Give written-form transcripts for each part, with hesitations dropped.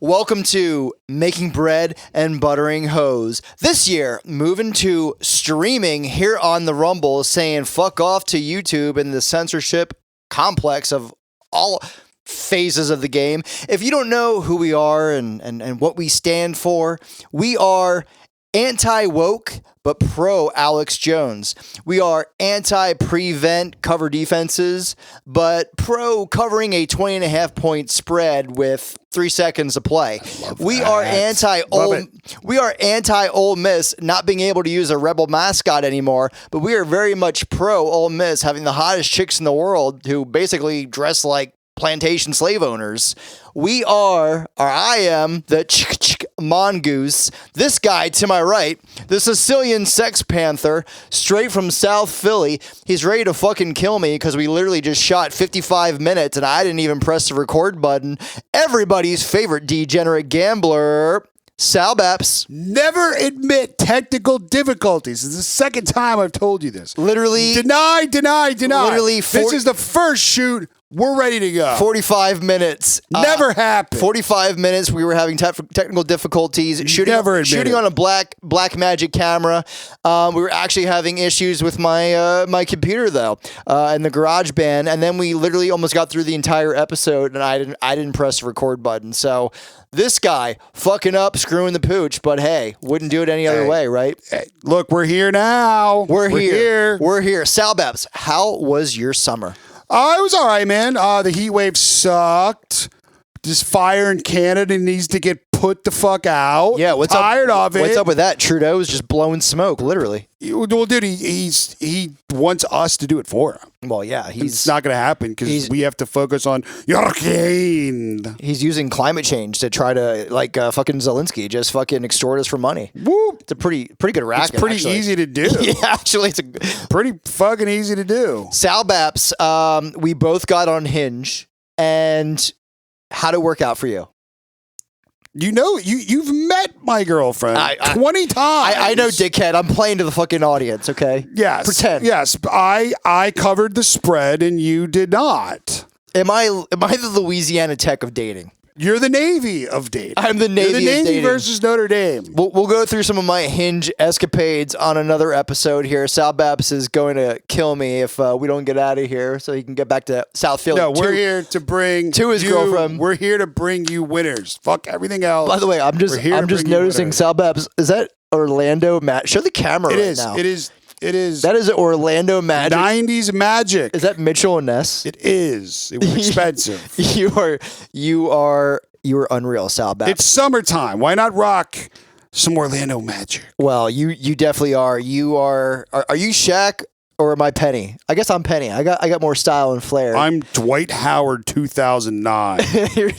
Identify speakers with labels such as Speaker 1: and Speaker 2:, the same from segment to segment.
Speaker 1: Welcome to Making Bread and Buttering Hoes. This year, moving to streaming here on the Rumble, saying fuck off to YouTube and the censorship complex of all phases of the game. If you don't know who we are and what we stand for, we are anti-woke, but pro Alex Jones. We are anti-prevent cover defenses, but pro covering a 20.5 point spread with 3 seconds to play. We are anti-Ole Miss not being able to use a rebel mascot anymore, but we are very much pro Ole Miss having the hottest chicks in the world who basically dress like plantation slave owners. I am the mongoose. This guy to my right, the Sicilian sex panther, straight from South Philly. He's ready to fucking kill me because we literally just shot 55 minutes and I didn't even press the record button. Everybody's favorite degenerate gambler, Salbaps.
Speaker 2: Never admit technical difficulties. It's the second time I've told you this.
Speaker 1: Literally.
Speaker 2: Deny.
Speaker 1: Literally.
Speaker 2: This is the first shoot. We're ready to go.
Speaker 1: 45 minutes.
Speaker 2: Never happened.
Speaker 1: 45 minutes. We were having technical difficulties. Shooting on a black magic camera. We were actually having issues with my computer though, and the GarageBand. And then we literally almost got through the entire episode, and I didn't press the record button. So this guy fucking up, screwing the pooch. But hey, wouldn't do it any other way, right?
Speaker 2: Hey, look, we're here now.
Speaker 1: We're here. Salbaps, how was your summer?
Speaker 2: It was all right, man. The heat wave sucked. This fire in Canada needs to get put the fuck out.
Speaker 1: Yeah,
Speaker 2: tired of it.
Speaker 1: What's up with that? Trudeau's just blowing smoke, literally.
Speaker 2: Well, dude, he wants us to do it for him.
Speaker 1: Well, yeah,
Speaker 2: it's not going to happen because we have to focus on Ukraine.
Speaker 1: He's using climate change to try to, like fucking Zelensky, just fucking extort us for money.
Speaker 2: Whoop.
Speaker 1: It's a pretty good racket.
Speaker 2: It's pretty easy to do.
Speaker 1: Yeah, actually, it's
Speaker 2: pretty fucking easy to do.
Speaker 1: Salbaps, we both got on Hinge, and how'd it work out for you?
Speaker 2: You know, you've met my girlfriend 20 times.
Speaker 1: I know, dickhead. I'm playing to the fucking audience, okay?
Speaker 2: Yes.
Speaker 1: Pretend.
Speaker 2: Yes. I covered the spread and you did not.
Speaker 1: Am I the Louisiana Tech of dating?
Speaker 2: You're the Navy of dating.
Speaker 1: I'm the Navy.
Speaker 2: You're the Navy versus Notre Dame.
Speaker 1: We'll go through some of my Hinge escapades on another episode here. Salbaps is going to kill me if we don't get out of here, so he can get back to South Philly.
Speaker 2: No, we're here to bring
Speaker 1: to his girlfriend.
Speaker 2: We're here to bring you winners. Fuck everything else.
Speaker 1: By the way, I'm just noticing Salbaps. Is that Orlando Magic? Show the camera now.
Speaker 2: It is.
Speaker 1: That is Orlando Magic.
Speaker 2: 90s Magic.
Speaker 1: Is that Mitchell and Ness?
Speaker 2: It is. It was expensive.
Speaker 1: You are unreal, Salbaps.
Speaker 2: It's summertime. Why not rock some Orlando Magic?
Speaker 1: Well, you definitely are. Are you Shaq or am I Penny? I guess I'm Penny. I got more style and flair.
Speaker 2: I'm Dwight Howard 2009.
Speaker 1: You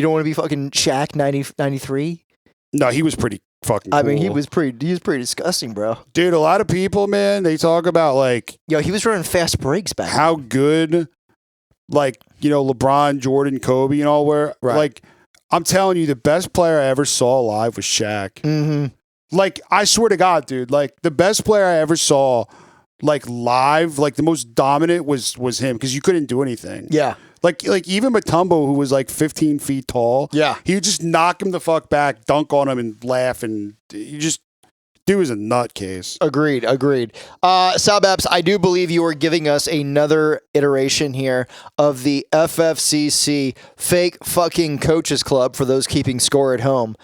Speaker 1: don't want to be fucking Shaq 93?
Speaker 2: No, he was pretty fucking cool.
Speaker 1: I mean, he was pretty disgusting, bro.
Speaker 2: Dude, a lot of people, man, they talk about like,
Speaker 1: yo, he was running fast breaks back.
Speaker 2: How good, like, you know, LeBron, Jordan, Kobe, and all were.
Speaker 1: Right.
Speaker 2: Like, I'm telling you, the best player I ever saw live was Shaq.
Speaker 1: Mm-hmm.
Speaker 2: Like, I swear to God, dude, like the best player I ever saw, like live, like the most dominant was him because you couldn't do anything.
Speaker 1: Yeah.
Speaker 2: Like even Mutombo, who was like 15 feet tall,
Speaker 1: yeah,
Speaker 2: he would just knock him the fuck back, dunk on him, and laugh, and dude was a nutcase.
Speaker 1: Agreed. Salbaps, I do believe you are giving us another iteration here of the FFCC fake fucking coaches club for those keeping score at home.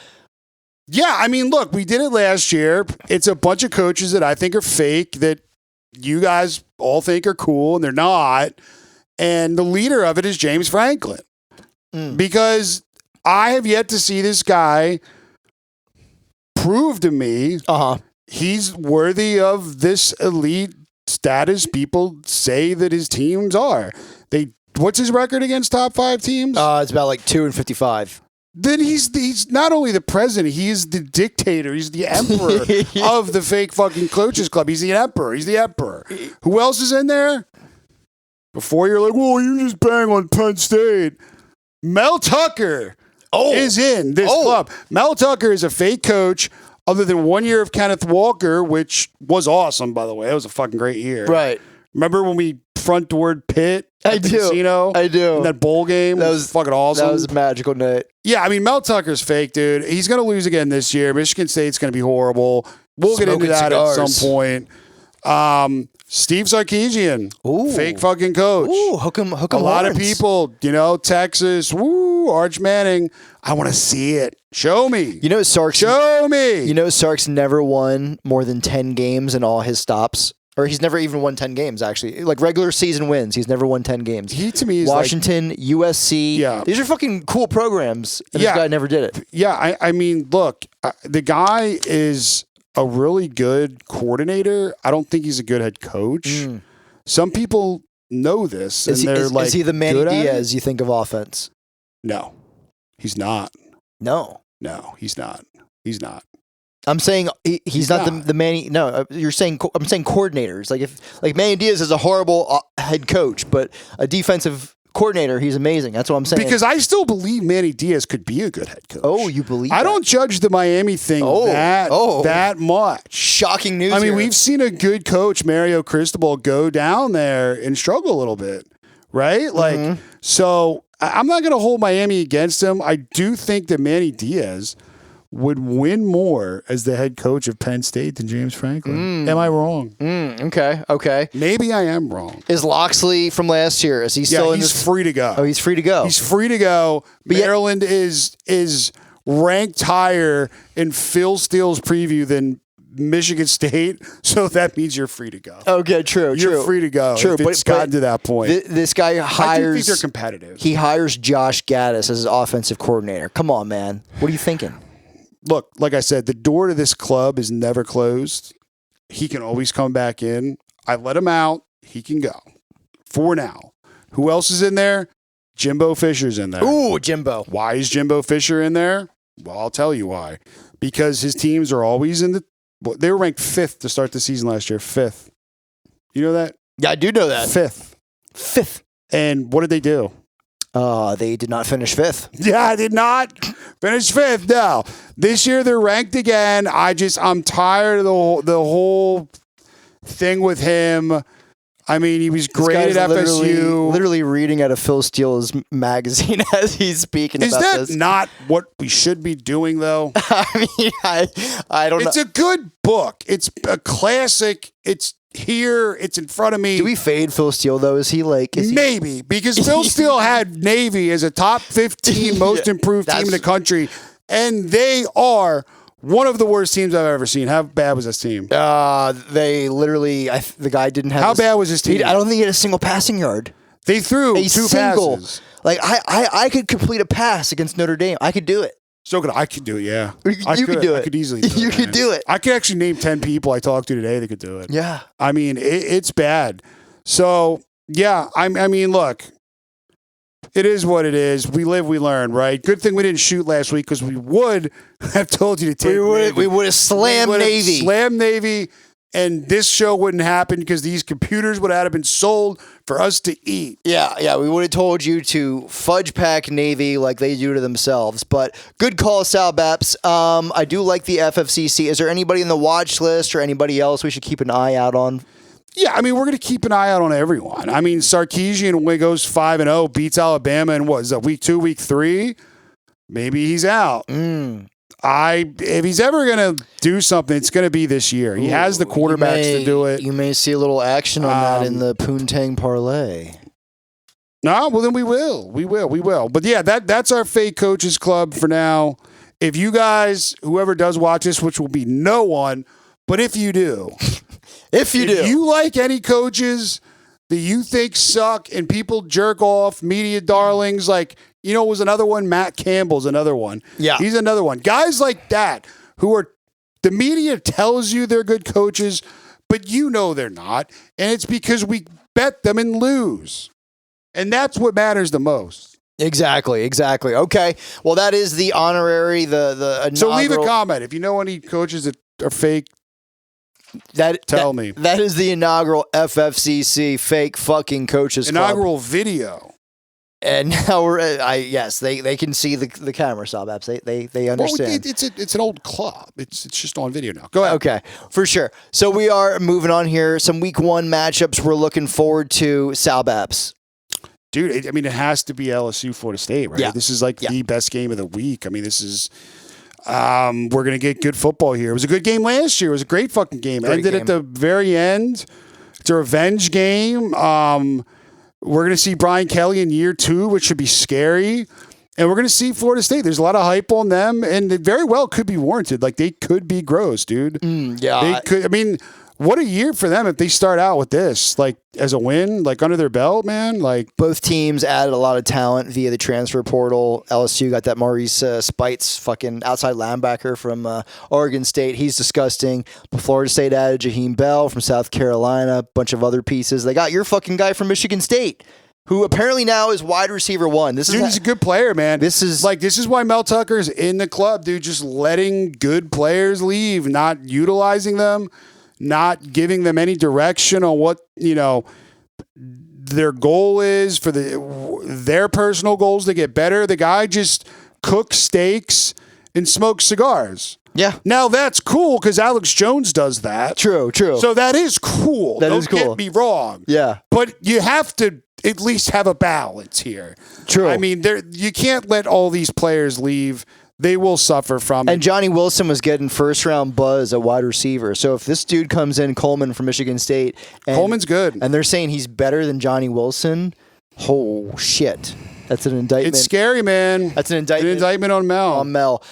Speaker 2: Yeah, I mean, look, we did it last year. It's a bunch of coaches that I think are fake that you guys all think are cool, and they're not. And the leader of it is James Franklin. Because I have yet to see this guy prove to me he's worthy of this elite status people say that his teams are. What's his record against top 5 teams?
Speaker 1: It's about like 2-55.
Speaker 2: Then he's not only the president, he's the dictator, he's the emperor of the fake fucking coaches club. He's the emperor. Who else is in there? Before you're like, well, you just bang on Penn State. Mel Tucker is in this club. Mel Tucker is a fake coach other than 1 year of Kenneth Walker, which was awesome, by the way. It was a fucking great year.
Speaker 1: Right.
Speaker 2: Remember when we front door pit
Speaker 1: I
Speaker 2: at the
Speaker 1: do.
Speaker 2: casino?
Speaker 1: I do.
Speaker 2: In that bowl game? That was fucking awesome.
Speaker 1: That was a magical night.
Speaker 2: Yeah, I mean, Mel Tucker's fake, dude. He's going to lose again this year. Michigan State's going to be horrible. We'll get into that at some point. Steve Sarkisian, fake fucking coach.
Speaker 1: Ooh, hook 'em
Speaker 2: a lot of
Speaker 1: horns.
Speaker 2: people, Texas, Arch Manning. I want to see it. Show me. Show me.
Speaker 1: Sark's never won more than 10 games in all his stops. Or he's never even won 10 games, actually. Like regular season wins. He's never won 10 games.
Speaker 2: He, to me, is
Speaker 1: Washington, USC.
Speaker 2: Yeah.
Speaker 1: These are fucking cool programs. And this guy never did it.
Speaker 2: Yeah, I mean, look, the guy is a really good coordinator. I don't think he's a good head coach. Some people know this, and
Speaker 1: is he the Manny Diaz you think of offense?
Speaker 2: No, he's not.
Speaker 1: No,
Speaker 2: he's not. He's not.
Speaker 1: I'm saying he's not the Manny. No, you're saying I'm saying coordinators. Like Manny Diaz is a horrible head coach, but a defensive coordinator, he's amazing. That's what I'm saying.
Speaker 2: Because I still believe Manny Diaz could be a good head coach.
Speaker 1: Oh, you believe?
Speaker 2: I don't judge the Miami thing that much.
Speaker 1: Shocking news.
Speaker 2: I mean, we've seen a good coach, Mario Cristobal, go down there and struggle a little bit, right? Like, so I'm not going to hold Miami against him. I do think that Manny Diaz would win more as the head coach of Penn State than James Franklin. Am I wrong?
Speaker 1: Okay.
Speaker 2: Maybe I am wrong.
Speaker 1: Is Loxley from last year? Is he still in
Speaker 2: he's free to go.
Speaker 1: Oh, he's free to go.
Speaker 2: He's free to go. But Maryland is ranked higher in Phil Steele's preview than Michigan State, so that means you're free to go.
Speaker 1: Okay, true.
Speaker 2: You're free to go.
Speaker 1: True,
Speaker 2: but it's gotten to that point.
Speaker 1: This guy hires.
Speaker 2: I do think they're competitive.
Speaker 1: He hires Josh Gaddis as his offensive coordinator. Come on, man. What are you thinking?
Speaker 2: Look, like I said, the door to this club is never closed. He can always come back in. I let him out. He can go. For now. Who else is in there? Jimbo Fisher's in there.
Speaker 1: Ooh, Jimbo.
Speaker 2: Why is Jimbo Fisher in there? Well, I'll tell you why. Because his teams are always in the... They were ranked 5th to start the season last year. 5th. You know that?
Speaker 1: Yeah, I do know that.
Speaker 2: 5th. And what did they do?
Speaker 1: They did not finish 5th.
Speaker 2: Yeah, I did not finish 5th. No. This year they're ranked again. I'm tired of the whole thing with him. I mean, he was great at FSU.
Speaker 1: Literally reading out of Phil Steele's magazine as he's speaking about this.
Speaker 2: Is that not what we should be doing, though?
Speaker 1: I mean, I don't know.
Speaker 2: It's a good book. It's a classic. It's here. It's in front of me.
Speaker 1: Do we fade Phil Steele, though?
Speaker 2: Maybe, because Phil Steele had Navy as a top 15 most improved team in the country, and they are one of the worst teams I've ever seen. How bad was this team?
Speaker 1: They literally, the guy didn't have.
Speaker 2: How bad was his team?
Speaker 1: I don't think he had a single passing yard.
Speaker 2: They threw two passes.
Speaker 1: Like I could complete a pass against Notre Dame. I could do it.
Speaker 2: So good. I could do it. Yeah,
Speaker 1: you could do it.
Speaker 2: I could easily do it.
Speaker 1: You could do it.
Speaker 2: I could actually name 10 people I talked to today that could do it.
Speaker 1: Yeah.
Speaker 2: I mean, it's bad. So yeah, I mean, look. It is what it is. We live, we learn, right? Good thing we didn't shoot last week because we would have told you to take Navy.
Speaker 1: We would have slammed Navy.
Speaker 2: Slammed Navy, and this show wouldn't happen because these computers would have been sold for us to eat.
Speaker 1: Yeah. We would have told you to fudge pack Navy like they do to themselves. But good call, Salbaps. I do like the FFCC. Is there anybody in the watch list or anybody else we should keep an eye out on?
Speaker 2: Yeah, I mean, we're going to keep an eye out on everyone. I mean, Sarkisian, when he goes 5-0, beats Alabama in what is that, week 2, week 3? Maybe he's out. If he's ever going to do something, it's going to be this year. He has the quarterbacks to do it.
Speaker 1: You may see a little action on that in the Poontang parlay.
Speaker 2: No, well, then we will. We will. But yeah, that's our fake coaches club for now. If you guys, whoever does watch this, which will be no one, but if you do... If you like any coaches that you think suck and people jerk off, media darlings, like, was another one, Matt Campbell's another one.
Speaker 1: Yeah.
Speaker 2: He's another one. Guys like that who are, the media tells you they're good coaches, but they're not. And it's because we bet them and lose. And that's what matters the most.
Speaker 1: Exactly. Okay. Well, that is the honorary, the inaugural.
Speaker 2: So leave a comment. If you know any coaches that are fake, tell me.
Speaker 1: That is the inaugural FFCC fake fucking coaches
Speaker 2: inaugural
Speaker 1: club.
Speaker 2: Video.
Speaker 1: And now they can see the camera, Salbaps. They understand.
Speaker 2: Well, it's an old club. It's just on video now. Go ahead.
Speaker 1: Okay, for sure. So we are moving on here. Some week 1 matchups we're looking forward to, Salbaps.
Speaker 2: Dude, it has to be LSU Florida State, right?
Speaker 1: Yeah.
Speaker 2: This is like the best game of the week. I mean, this is we're gonna get good football here. It was a good game last year. It was a great fucking game. Ended at the very end. It's a revenge game. We're gonna see Brian Kelly in year 2, which should be scary. And we're going to see Florida State. There's a lot of hype on them, and it very well could be warranted. Like, they could be gross, dude. They could. I mean, what a year for them if they start out with this, like, as a win, like, under their belt, man. Like,
Speaker 1: both teams added a lot of talent via the transfer portal. LSU got that Maurice Spites, fucking outside linebacker from Oregon State. He's disgusting. But Florida State added Jaheim Bell from South Carolina, a bunch of other pieces. They got your fucking guy from Michigan State, who apparently now is wide receiver 1.
Speaker 2: Dude, he's a good player, man.
Speaker 1: This is
Speaker 2: why Mel Tucker's in the club, dude. Just letting good players leave, not utilizing them, not giving them any direction on what, their goal is for their personal goals to get better. The guy just cooks steaks and smokes cigars.
Speaker 1: Yeah.
Speaker 2: Now that's cool because Alex Jones does that.
Speaker 1: True.
Speaker 2: So that is cool. Don't get me wrong.
Speaker 1: Yeah.
Speaker 2: But you have to at least have a balance here.
Speaker 1: True.
Speaker 2: I mean, you can't let all these players leave. They will suffer from it.
Speaker 1: And Johnny Wilson was getting first-round buzz at wide receiver. So if this dude comes in, Coleman from Michigan State.
Speaker 2: Coleman's good.
Speaker 1: And they're saying he's better than Johnny Wilson. Oh, shit. That's an indictment.
Speaker 2: It's scary, man.
Speaker 1: That's an indictment.
Speaker 2: An indictment on Mel.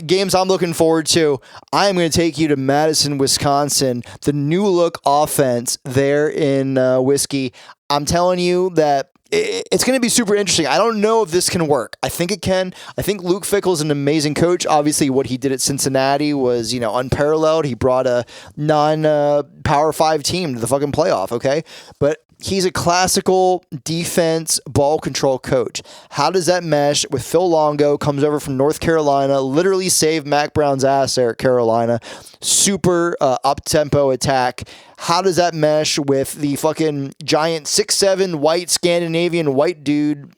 Speaker 1: Games I'm looking forward to. I am going to take you to Madison, Wisconsin. The new look offense there in Whiskey. I'm telling you that it's going to be super interesting. I don't know if this can work. I think it can. I think Luke Fickell's an amazing coach. Obviously, what he did at Cincinnati was, unparalleled. He brought a non-Power 5 team to the fucking playoff, okay? But he's a classical defense ball control coach. How does that mesh with Phil Longo, comes over from North Carolina, literally saved Mac Brown's ass there at Carolina. Super up-tempo attack. How does that mesh with the fucking giant 6'7" white Scandinavian white dude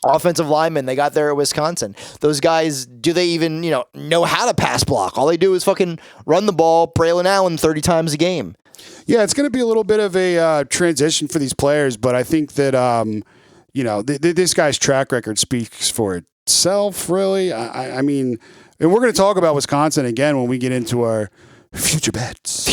Speaker 1: offensive lineman they got there at Wisconsin? Those guys, do they even know how to pass block? All they do is fucking run the ball, Braylon Allen 30 times a game.
Speaker 2: Yeah, it's going to be a little bit of a transition for these players, but I think that this guy's track record speaks for itself. Really, I mean, and we're going to talk about Wisconsin again when we get into our future bets.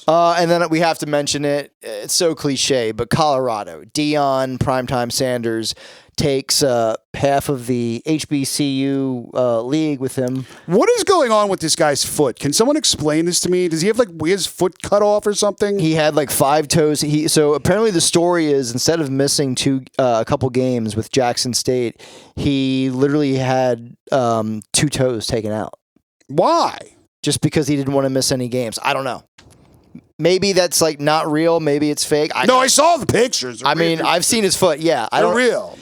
Speaker 2: And then we have to mention it. It's so cliche, but Colorado, Deion, Primetime Sanders takes half of the HBCU league with him. What is going on with this guy's foot? Can someone explain this to me? Does he have his foot cut off or something?
Speaker 1: He had 5 toes. So apparently the story is, instead of missing a couple games with Jackson State, he literally had 2 toes taken out.
Speaker 2: Why?
Speaker 1: Just because he didn't want to miss any games. I don't know. Maybe that's not real. Maybe it's fake.
Speaker 2: I saw the pictures.
Speaker 1: I mean, I've seen his foot. Yeah,
Speaker 2: they're real.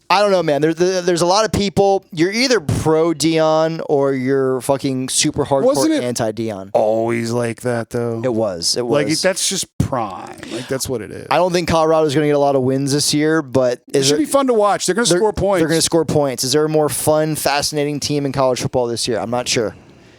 Speaker 1: I don't know, man. There's a lot of people. You're either pro Deion or you're fucking super hardcore anti Deion.
Speaker 2: Always like that, though.
Speaker 1: It was.
Speaker 2: That's just prime. That's what it is.
Speaker 1: I don't think Colorado's going to get a lot of wins this year, but
Speaker 2: it should be fun to watch. They're going to score points.
Speaker 1: They're going to score points. Is there a more fun, fascinating team in college football this year? I'm not sure.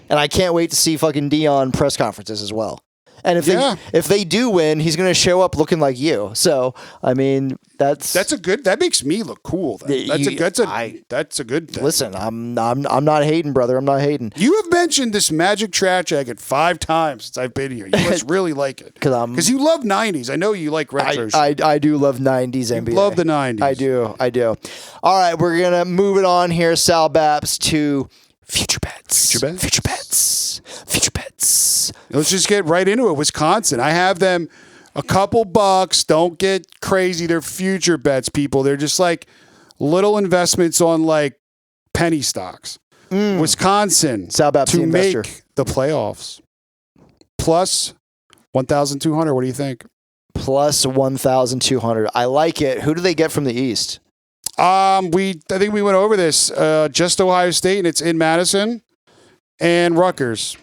Speaker 1: And I can't wait to see fucking Deion press conferences as well. And if they do win, he's going to show up looking like you. So, I mean, that makes me look cool. That's a good thing. Listen, I'm not hating, brother. I'm not hating.
Speaker 2: You have mentioned this Magic Trash Jacket 5 times since I've been here. You must really like it because you love 90s. I know you like retro.
Speaker 1: I do love 90s NBA.
Speaker 2: You love the 90s.
Speaker 1: I do. All right, we're gonna move it on here, Salbaps, to future bets.
Speaker 2: Let's just get right into it. Wisconsin. I have them a couple bucks. Don't get crazy. They're future bets, people. They're just little investments on penny stocks. Wisconsin
Speaker 1: Salbaps
Speaker 2: to
Speaker 1: the investor.
Speaker 2: Make the playoffs. Plus 1,200. What do you think?
Speaker 1: Plus 1,200. I like it. Who do they get from the East?
Speaker 2: I think we went over this. Just Ohio State, and it's in Madison, and Rutgers.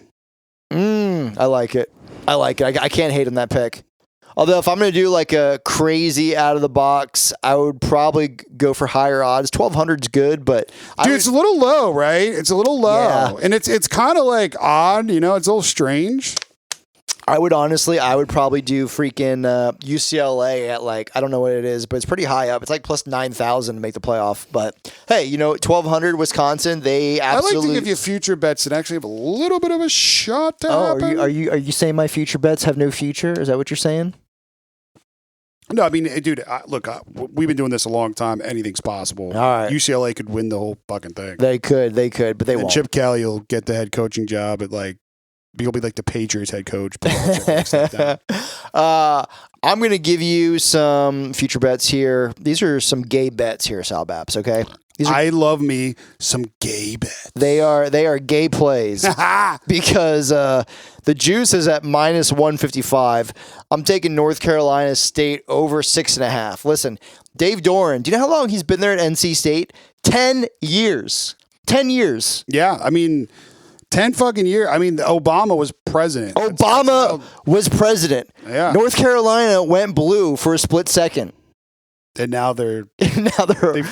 Speaker 1: I like it. I can't hate on that pick. Although if I'm going to do like a crazy out of the box, I would probably go for higher odds. 1,200's good, but
Speaker 2: it's a little low, right? It's a little low,
Speaker 1: Yeah.
Speaker 2: and it's kind of like odd. It's a little strange.
Speaker 1: I would probably do freaking UCLA at like, I don't know what it is, but it's pretty high up. It's like plus 9,000 to make the playoff. But hey, 1,200 Wisconsin, they absolutely.
Speaker 2: I like to give you future bets that actually have a little bit of a shot to happen.
Speaker 1: Are you saying my future bets have no future? Is that what you're saying?
Speaker 2: No, I mean, dude, look, we've been doing this a long time. Anything's possible.
Speaker 1: All right.
Speaker 2: UCLA could win the whole fucking thing.
Speaker 1: They could, but they
Speaker 2: and
Speaker 1: won't.
Speaker 2: Chip Kelly will get the head coaching job at like. He'll be like the Patriots head coach.
Speaker 1: I'm going to give you some future bets here. These are some gay bets here, Salbaps, okay?
Speaker 2: I love me some gay bets.
Speaker 1: They are gay plays because the juice is at minus 155. I'm taking North Carolina State over 6.5. Listen, Dave Doran, do you know how long he's been there at NC State? 10 years. 10 years.
Speaker 2: Yeah, I mean... 10 fucking years. I mean, Obama was president.
Speaker 1: Obama was president.
Speaker 2: Yeah.
Speaker 1: North Carolina went blue for a split second.
Speaker 2: And now they've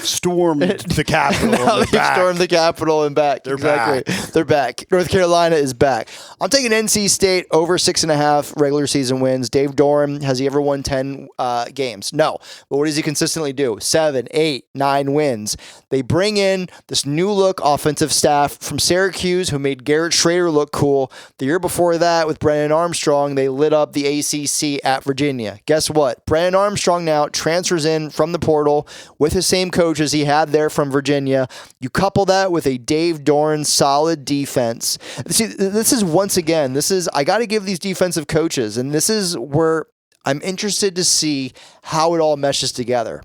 Speaker 2: stormed the Capitol.
Speaker 1: Now they've stormed the Capitol and back.
Speaker 2: They're back.
Speaker 1: They're back. North Carolina is back. I'm taking NC State over 6.5 regular season wins. Dave Doran, has he ever won 10 games? No. But what does he consistently do? 7, 8, 9 wins. They bring in this new look offensive staff from Syracuse who made Garrett Schrader look cool. The year before that with Brennan Armstrong, they lit up the ACC at Virginia. Guess what? Brennan Armstrong now transfers in from the portal with his same coach as he had there from Virginia. You couple that with a Dave Doran solid defense. See, this is once again, I got to give these defensive coaches, and this is where I'm interested to see how it all meshes together.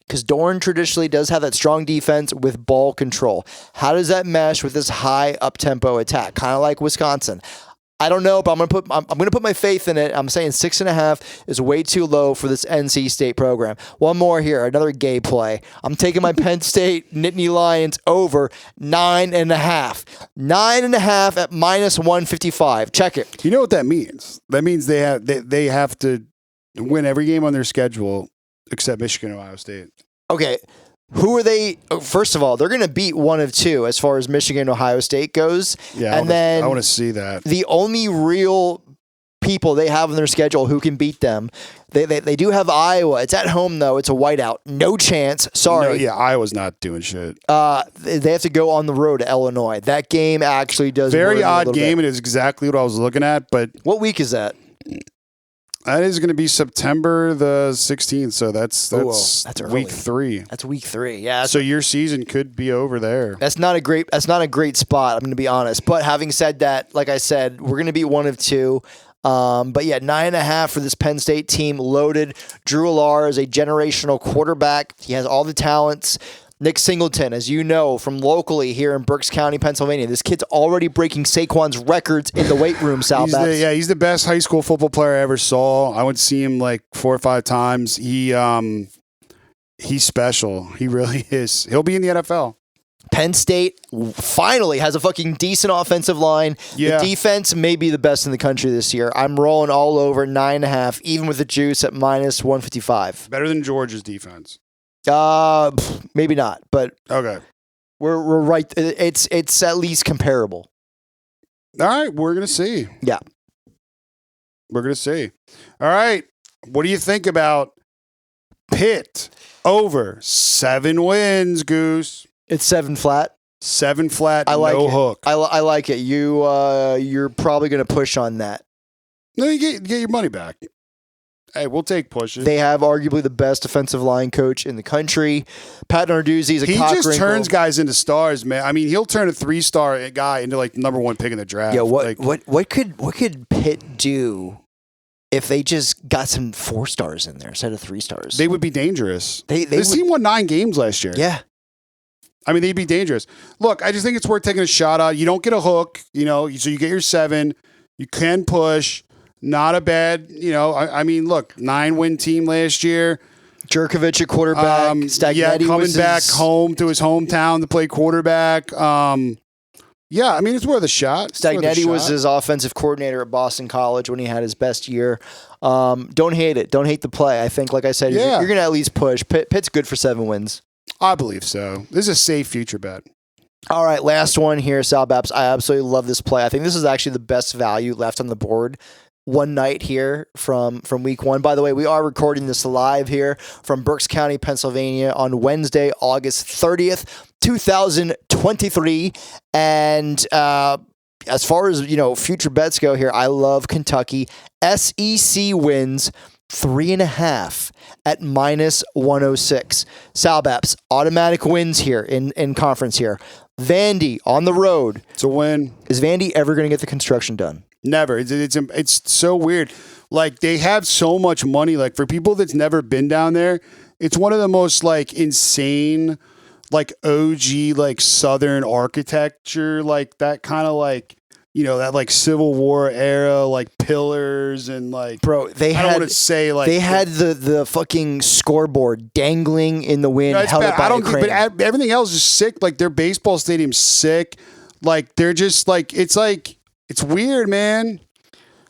Speaker 1: Because Doran traditionally does have that strong defense with ball control. How does that mesh with this high up-tempo attack? Kind of like Wisconsin. I don't know, but I'm gonna put my faith in it. I'm saying 6.5 is way too low for this NC State program. One more here, another gay play. I'm taking my Penn State Nittany Lions over 9.5. 9.5 at minus 155. Check it.
Speaker 2: You know what that means? That means they have to win every game on their schedule except Michigan and Ohio State.
Speaker 1: Okay. Who are they? First of all, they're going to beat one of two as far as Michigan and Ohio State goes.
Speaker 2: Yeah, I want to see that.
Speaker 1: The only real people they have on their schedule who can beat them, they do have Iowa. It's at home, though. It's a whiteout. No chance. Sorry.
Speaker 2: No, yeah, Iowa's not doing shit.
Speaker 1: They have to go on the road to Illinois. That game actually does
Speaker 2: very odd game. It is exactly what I was looking at. But
Speaker 1: what week is that?
Speaker 2: That is going to be September the 16th, so that's
Speaker 1: early.
Speaker 2: week 3.
Speaker 1: That's week 3. Yeah.
Speaker 2: So your season could be over there.
Speaker 1: That's not a great spot, I'm going to be honest. But having said that, like I said, we're going to be one of two. But yeah, 9.5 for this Penn State team, loaded. Drew Allar is a generational quarterback. He has all the talents. Nick Singleton, as you know, from locally here in Berks County, Pennsylvania. This kid's already breaking Saquon's records in the weight room, Salbaps.
Speaker 2: He's the best high school football player I ever saw. I would see him like 4 or 5 times. He's special. He really is. He'll be in the NFL.
Speaker 1: Penn State finally has a fucking decent offensive line.
Speaker 2: Yeah.
Speaker 1: The defense may be the best in the country this year. I'm rolling all over 9.5, even with the juice at minus 155.
Speaker 2: Better than Georgia's defense.
Speaker 1: Maybe not, but
Speaker 2: okay,
Speaker 1: we're right. It's at least comparable.
Speaker 2: All right, we're gonna see.
Speaker 1: Yeah,
Speaker 2: we're gonna see. All right, what do you think about Pitt over 7 wins, Goose?
Speaker 1: It's 7 flat.
Speaker 2: 7 flat.
Speaker 1: I like
Speaker 2: no
Speaker 1: it.
Speaker 2: hook.
Speaker 1: I like it. You're probably gonna push on that.
Speaker 2: No, you get your money back. Hey, we'll take pushes.
Speaker 1: They have arguably the best defensive line coach in the country. Pat Narduzzi is a cock
Speaker 2: just
Speaker 1: wrinkle.
Speaker 2: turns guys into stars, man. I mean, he'll turn a 3-star guy into like number 1 pick in the draft.
Speaker 1: Yeah, what could Pitt do if they just got some 4 stars in there instead of 3 stars?
Speaker 2: They would be dangerous.
Speaker 1: This
Speaker 2: team won 9 games last year.
Speaker 1: Yeah.
Speaker 2: I mean, they'd be dangerous. Look, I just think it's worth taking a shot at. You don't get a hook, so you get your 7. You can push. Not a bad, I mean, look, 9-win team last year.
Speaker 1: Jerkovich at quarterback.
Speaker 2: Coming back home to his hometown to play quarterback. Yeah, I mean, it's worth a shot.
Speaker 1: Stagnetti was his offensive coordinator at Boston College when he had his best year. Don't hate it. Don't hate the play. I think, like I said, you're going to at least push. Pitt's good for 7 wins.
Speaker 2: I believe so. This is a safe future bet.
Speaker 1: All right, last one here, Salbaps. I absolutely love this play. I think this is actually the best value left on the board. One night here from week 1. By the way, we are recording this live here from Berks County, Pennsylvania on Wednesday, August 30th, 2023. And as far as, future bets go here, I love Kentucky. SEC wins 3.5 at -106. Salbaps, automatic wins here in conference here. Vandy on the road.
Speaker 2: It's a win.
Speaker 1: Is Vandy ever going to get the construction done?
Speaker 2: Never. It's so weird. Like, they have so much money. Like, for people that's never been down there, it's one of the most, like, insane, like, OG, like, Southern architecture, like, that kind of, like, that, like, Civil War era, like, pillars and, like...
Speaker 1: Bro, they had the fucking scoreboard dangling in the wind, held up by a crane.
Speaker 2: But everything else is sick. Like, their baseball stadium's sick. Like, they're just, like... It's weird, man.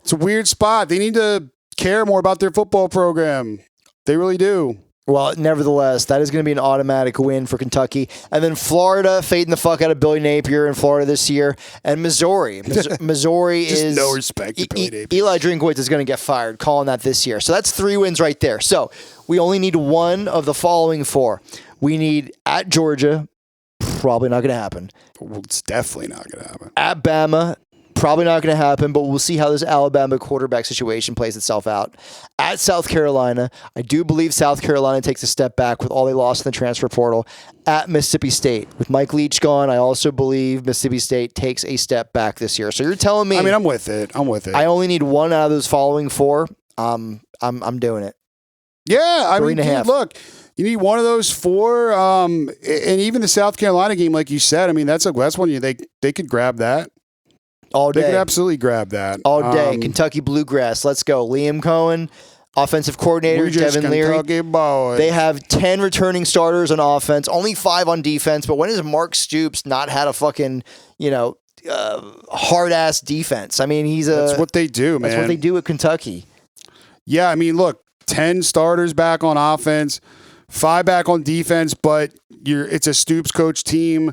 Speaker 2: It's a weird spot. They need to care more about their football program. They really do.
Speaker 1: Well, nevertheless, that is going to be an automatic win for Kentucky. And then Florida, fading the fuck out of Billy Napier in Florida this year. And Missouri. Missouri
Speaker 2: just
Speaker 1: is...
Speaker 2: no respect to Billy Napier.
Speaker 1: Eli Drinkwitz is going to get fired, calling that this year. So that's 3 wins right there. So we only need one of the following 4. We need at Georgia. Probably not going to happen.
Speaker 2: Well, it's definitely not going to happen.
Speaker 1: At Bama. Probably not going to happen, but we'll see how this Alabama quarterback situation plays itself out. At South Carolina, I do believe South Carolina takes a step back with all they lost in the transfer portal. At Mississippi State, with Mike Leach gone, I also believe Mississippi State takes a step back this year. So you're telling me...
Speaker 2: I mean, I'm with it.
Speaker 1: I only need one out of those following 4. I'm doing it.
Speaker 2: Yeah, I mean, dude, look, you need one of those 4, and even the South Carolina game, like you said, I mean, that's one they could grab that.
Speaker 1: All day.
Speaker 2: They could absolutely grab that.
Speaker 1: All day. Kentucky Bluegrass. Let's go. Liam Cohen, offensive coordinator, Devin Leary. They have 10 returning starters on offense, only 5 on defense. But when has Mark Stoops not had a fucking, hard-ass defense? I mean,
Speaker 2: that's what they do, man.
Speaker 1: That's what they do at Kentucky.
Speaker 2: Yeah, I mean, look, 10 starters back on offense, 5 back on defense, but it's a Stoops coach team.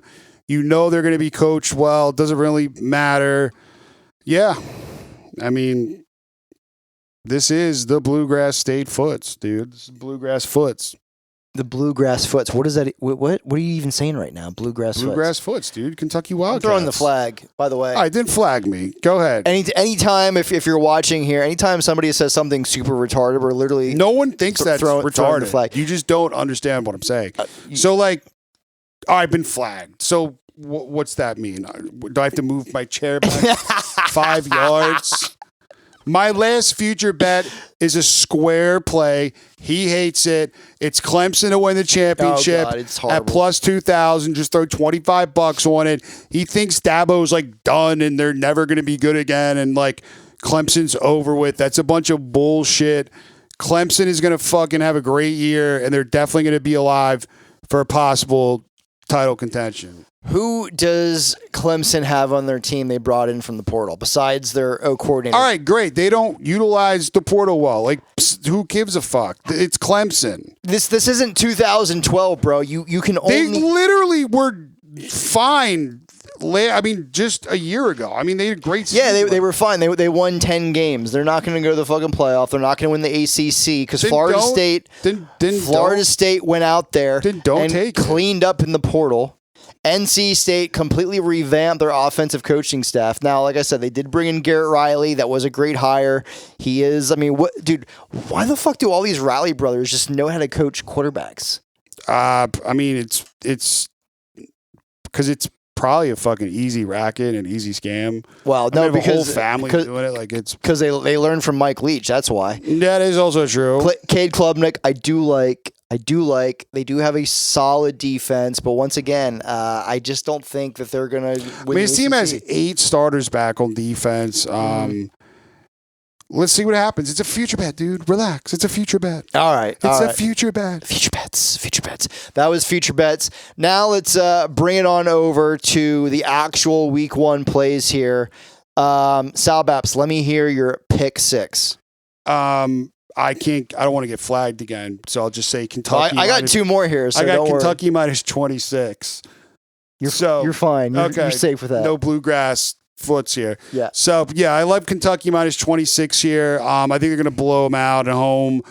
Speaker 2: They're going to be coached well. It doesn't really matter. Yeah. I mean, this is the Bluegrass State Foots, dude. This is Bluegrass Foots.
Speaker 1: The Bluegrass Foots. What is that? What are you even saying right now? Bluegrass
Speaker 2: Foots, dude. Kentucky Wildcats.
Speaker 1: I'm throwing the flag, by the way.
Speaker 2: All right, didn't flag me. Go ahead.
Speaker 1: Anytime, if you're watching here, anytime somebody says something super retarded, we're literally...
Speaker 2: No one thinks that's retarded.
Speaker 1: The flag.
Speaker 2: You just don't understand what I'm saying. I've been flagged. So what's that mean? Do I have to move my chair back 5 yards? My last future bet is a square play. He hates it. It's Clemson to win the championship
Speaker 1: it's
Speaker 2: at plus 2,000. Just throw $25 on it. He thinks Dabo's done and they're never going to be good again. And Clemson's over with. That's a bunch of bullshit. Clemson is going to fucking have a great year and they're definitely going to be alive for a possible title contention.
Speaker 1: Who does Clemson have on their team they brought in from the portal besides their coordinator?
Speaker 2: All right, great. They don't utilize the portal well. Who gives a fuck? It's Clemson.
Speaker 1: This isn't 2012, bro. You can only...
Speaker 2: They literally were fine. I mean, just a year ago. I mean, they had a great season.
Speaker 1: Yeah, they were fine. They won 10 games. They're not going to go to the fucking playoff. They're not going to win the ACC because Florida State went out there and cleaned up in the portal. NC State completely revamped their offensive coaching staff. Now, like I said, they did bring in Garrett Riley. That was a great hire. He is, why the fuck do all these Riley brothers just know how to coach quarterbacks?
Speaker 2: I mean, it's because it's probably a fucking easy racket and easy scam.
Speaker 1: Well, no, because
Speaker 2: the whole family doing it. It's
Speaker 1: because they learned from Mike Leach. That's why.
Speaker 2: That is also true.
Speaker 1: Cade Klubnik, I do like. They do have a solid defense, but once again, I just don't think that they're going to win.
Speaker 2: I mean, his team has 8 starters back on defense. Let's see what happens. It's a future bet, dude. Relax. It's a future bet.
Speaker 1: All right.
Speaker 2: It's a future bet.
Speaker 1: Future bets. Future bets. That was future bets. Now let's bring it on over to the actual week 1 plays here. Salbaps, let me hear your pick 6.
Speaker 2: I don't want to get flagged again, so I'll just say Kentucky.
Speaker 1: Well, I got 2 more here, so
Speaker 2: I got
Speaker 1: don't
Speaker 2: Kentucky
Speaker 1: worry.
Speaker 2: minus 26.
Speaker 1: You're fine. You're safe with that.
Speaker 2: No bluegrass foots here.
Speaker 1: Yeah.
Speaker 2: So, yeah, I love Kentucky minus 26 here. I think they're going to blow them out at home.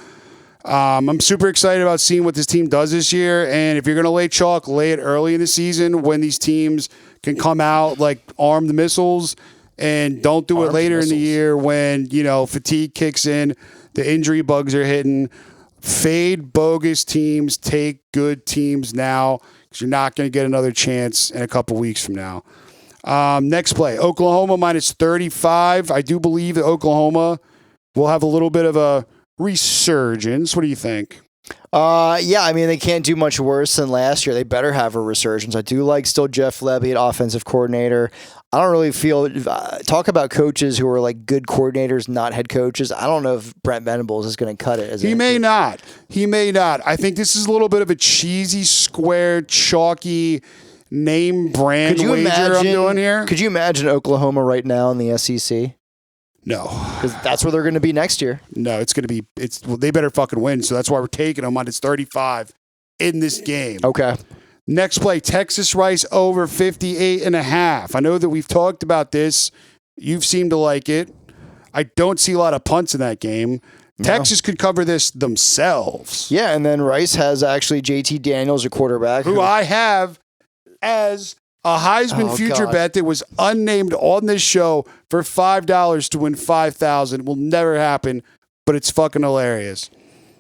Speaker 2: I'm super excited about seeing what this team does this year. And if you're going to lay chalk, lay it early in the season when these teams can come out like arm the missiles, and don't do it later in the year when, fatigue kicks in, the injury bugs are hitting. Fade bogus teams, take good teams now, because you're not going to get another chance in a couple weeks from now. Next play, Oklahoma minus 35. I do believe that Oklahoma will have a little bit of a resurgence. What do you think?
Speaker 1: Yeah, I mean, they can't do much worse than last year. They better have a resurgence. I do like still Jeff Lebby at offensive coordinator. I don't really feel talk about coaches who are like good coordinators, not head coaches. I don't know if Brent Venables is going to cut it.
Speaker 2: He may not. I think this is a little bit of a cheesy, square, chalky name brand wager I'm doing here.
Speaker 1: Could you imagine Oklahoma right now in the SEC?
Speaker 2: No,
Speaker 1: because that's where they're going to be next year.
Speaker 2: No, it's going to be. They better fucking win. So that's why we're taking them on. It's 35 in this game.
Speaker 1: Okay.
Speaker 2: Next play, Texas Rice over 58.5. I know that we've talked about this. You've seemed to like it. I don't see a lot of punts in that game. No. Texas could cover this themselves.
Speaker 1: Yeah, and then Rice has actually JT Daniels, a quarterback.
Speaker 2: Who I have as a Heisman future bet that was unnamed on this show for $5 to win $5,000. Will never happen, but it's fucking hilarious.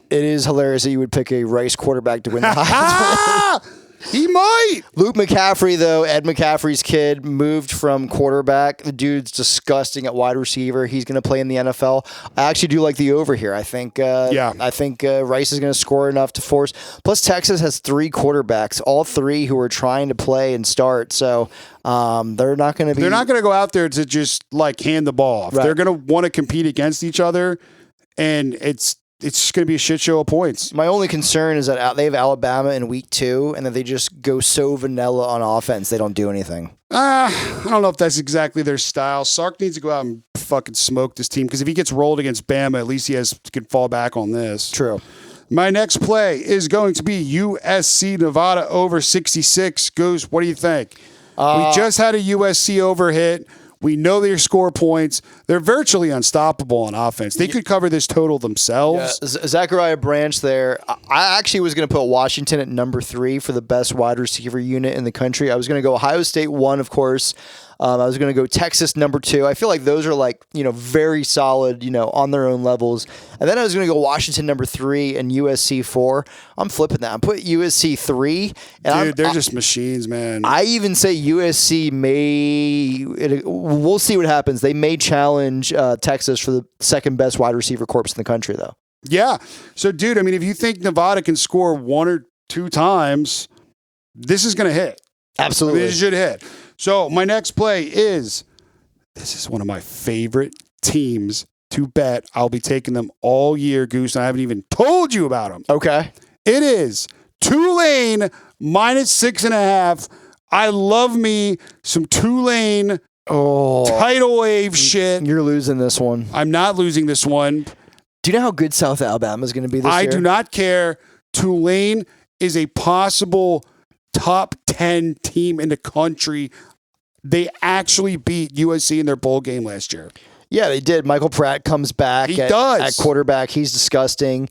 Speaker 1: It is hilarious that you would pick a Rice quarterback to win the Heisman.
Speaker 2: He might.
Speaker 1: Luke McCaffrey, though, Ed McCaffrey's kid, moved from quarterback. The dude's disgusting at wide receiver. He's going to play in the NFL. I actually do like the over here. I think Rice is going to score enough to force. Plus, Texas has 3 quarterbacks, all 3 who are trying to play and start. So they're not going to be.
Speaker 2: They're not going to go out there to just like hand the ball off. Right. They're going to want to compete against each other, and it's just going to be a shit show of points.
Speaker 1: My only concern is that they have Alabama in week 2, and that they just go so vanilla on offense, they don't do anything.
Speaker 2: I don't know if that's exactly their style. Sark needs to go out and fucking smoke this team, because if he gets rolled against Bama, at least can fall back on this.
Speaker 1: True.
Speaker 2: My next play is going to be USC Nevada over 66. Goose, what do you think? We just had a USC over hit. We know they score points. They're virtually unstoppable on offense. They could cover this total themselves.
Speaker 1: Yeah, Zachariah Branch there. I actually was going to put Washington at number 3 for the best wide receiver unit in the country. I was going to go Ohio State 1, of course. I was going to go Texas number 2. I feel like those are like, very solid, on their own levels. And then I was going to go Washington number 3 and USC 4. I'm flipping that. I put USC 3.
Speaker 2: And they're just machines, man.
Speaker 1: I even say USC we'll see what happens. They may challenge Texas for the second best wide receiver corps in the country, though.
Speaker 2: Yeah. So, dude, I mean, if you think Nevada can score 1 or 2 times, this is going to hit.
Speaker 1: Absolutely.
Speaker 2: This should hit. So my next play this is one of my favorite teams to bet. I'll be taking them all year, Goose, and I haven't even told you about them.
Speaker 1: Okay.
Speaker 2: It is Tulane minus 6.5. I love me some Tulane tidal wave shit.
Speaker 1: You're losing this one.
Speaker 2: I'm not losing this one.
Speaker 1: Do you know how good South Alabama is going to be this year?
Speaker 2: I do not care. Tulane is a possible top 10 team in the country. They actually beat USC in their bowl game last year.
Speaker 1: Yeah, they did. Michael Pratt comes back at quarterback. He's disgusting.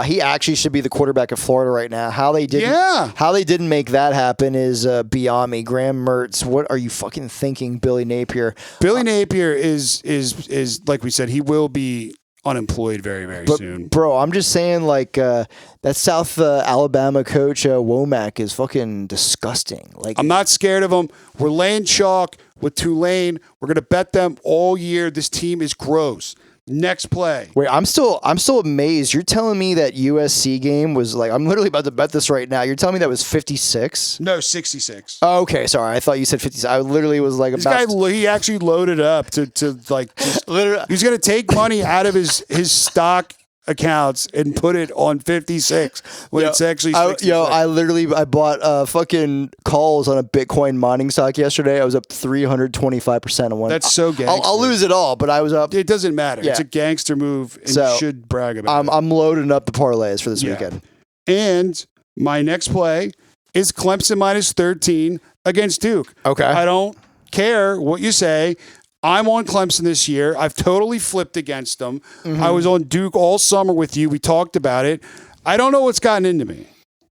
Speaker 1: He actually should be the quarterback of Florida right now. How they didn't make that happen is beyond me. Graham Mertz, what are you fucking thinking, Billy Napier?
Speaker 2: Billy Napier is like we said, he will be unemployed very, very soon.
Speaker 1: Bro, I'm just saying, like, that South Alabama coach, Womack, is fucking disgusting. Like,
Speaker 2: I'm not scared of him. We're laying chalk with Tulane. We're going to bet them all year. This team is gross. Next play.
Speaker 1: Wait, I'm still amazed. You're telling me that USC game was like, I'm literally about to bet this right now. You're telling me that was 56?
Speaker 2: No, 66.
Speaker 1: Oh, okay, sorry. I thought you said 56. I literally was like
Speaker 2: This guy, he actually loaded up to like,
Speaker 1: literally.
Speaker 2: he's going to take money out of his stock accounts and put it on 56 when it's actually 66.
Speaker 1: I bought fucking calls on a Bitcoin mining stock yesterday. I was up 325% on one.
Speaker 2: That's so gangster.
Speaker 1: I'll lose it all, but I was up.
Speaker 2: It doesn't matter.
Speaker 1: Yeah.
Speaker 2: It's a gangster move, and you should brag about it.
Speaker 1: I'm loading up the parlays for this weekend.
Speaker 2: And my next play is Clemson minus 13 against Duke.
Speaker 1: Okay.
Speaker 2: I don't care what you say. I'm on Clemson this year. I've totally flipped against them.
Speaker 1: Mm-hmm.
Speaker 2: I was on Duke all summer with you. We talked about it. I don't know what's gotten into me.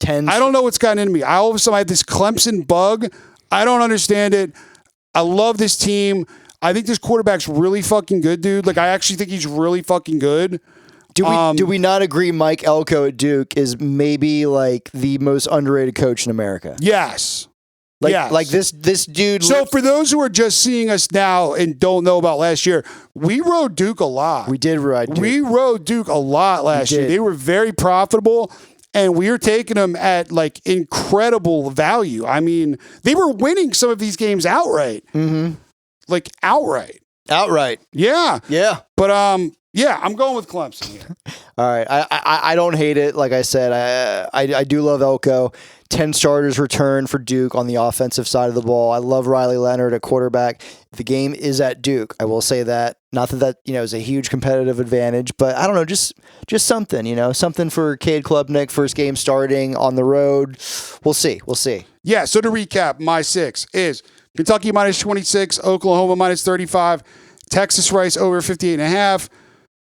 Speaker 2: I don't know what's gotten into me. All of a sudden, I had this Clemson bug. I don't understand it. I love this team. I think this quarterback's really fucking good, dude. Like, I actually think he's really fucking good.
Speaker 1: Do we not agree Mike Elko at Duke is maybe like the most underrated coach in America?
Speaker 2: Yes.
Speaker 1: Like this dude.
Speaker 2: So for those who are just seeing us now and don't know about last year, we rode Duke a lot.
Speaker 1: We did ride Duke.
Speaker 2: We rode Duke a lot last year. They were very profitable, and we were taking them at like incredible value. I mean, they were winning some of these games outright. Mm-hmm. Like outright. Yeah.
Speaker 1: Yeah.
Speaker 2: But yeah, I'm going with Clemson here.
Speaker 1: All right. I don't hate it. Like I said, I do love Elko. 10 starters return for Duke on the offensive side of the ball. I love Riley Leonard at quarterback. The game is at Duke. I will say that. Not that is a huge competitive advantage, but I don't know, just something, something for Cade Klubnik, first game starting on the road. We'll see.
Speaker 2: Yeah, so to recap, my 6 is Kentucky minus 26, Oklahoma minus 35, Texas Rice over 58.5.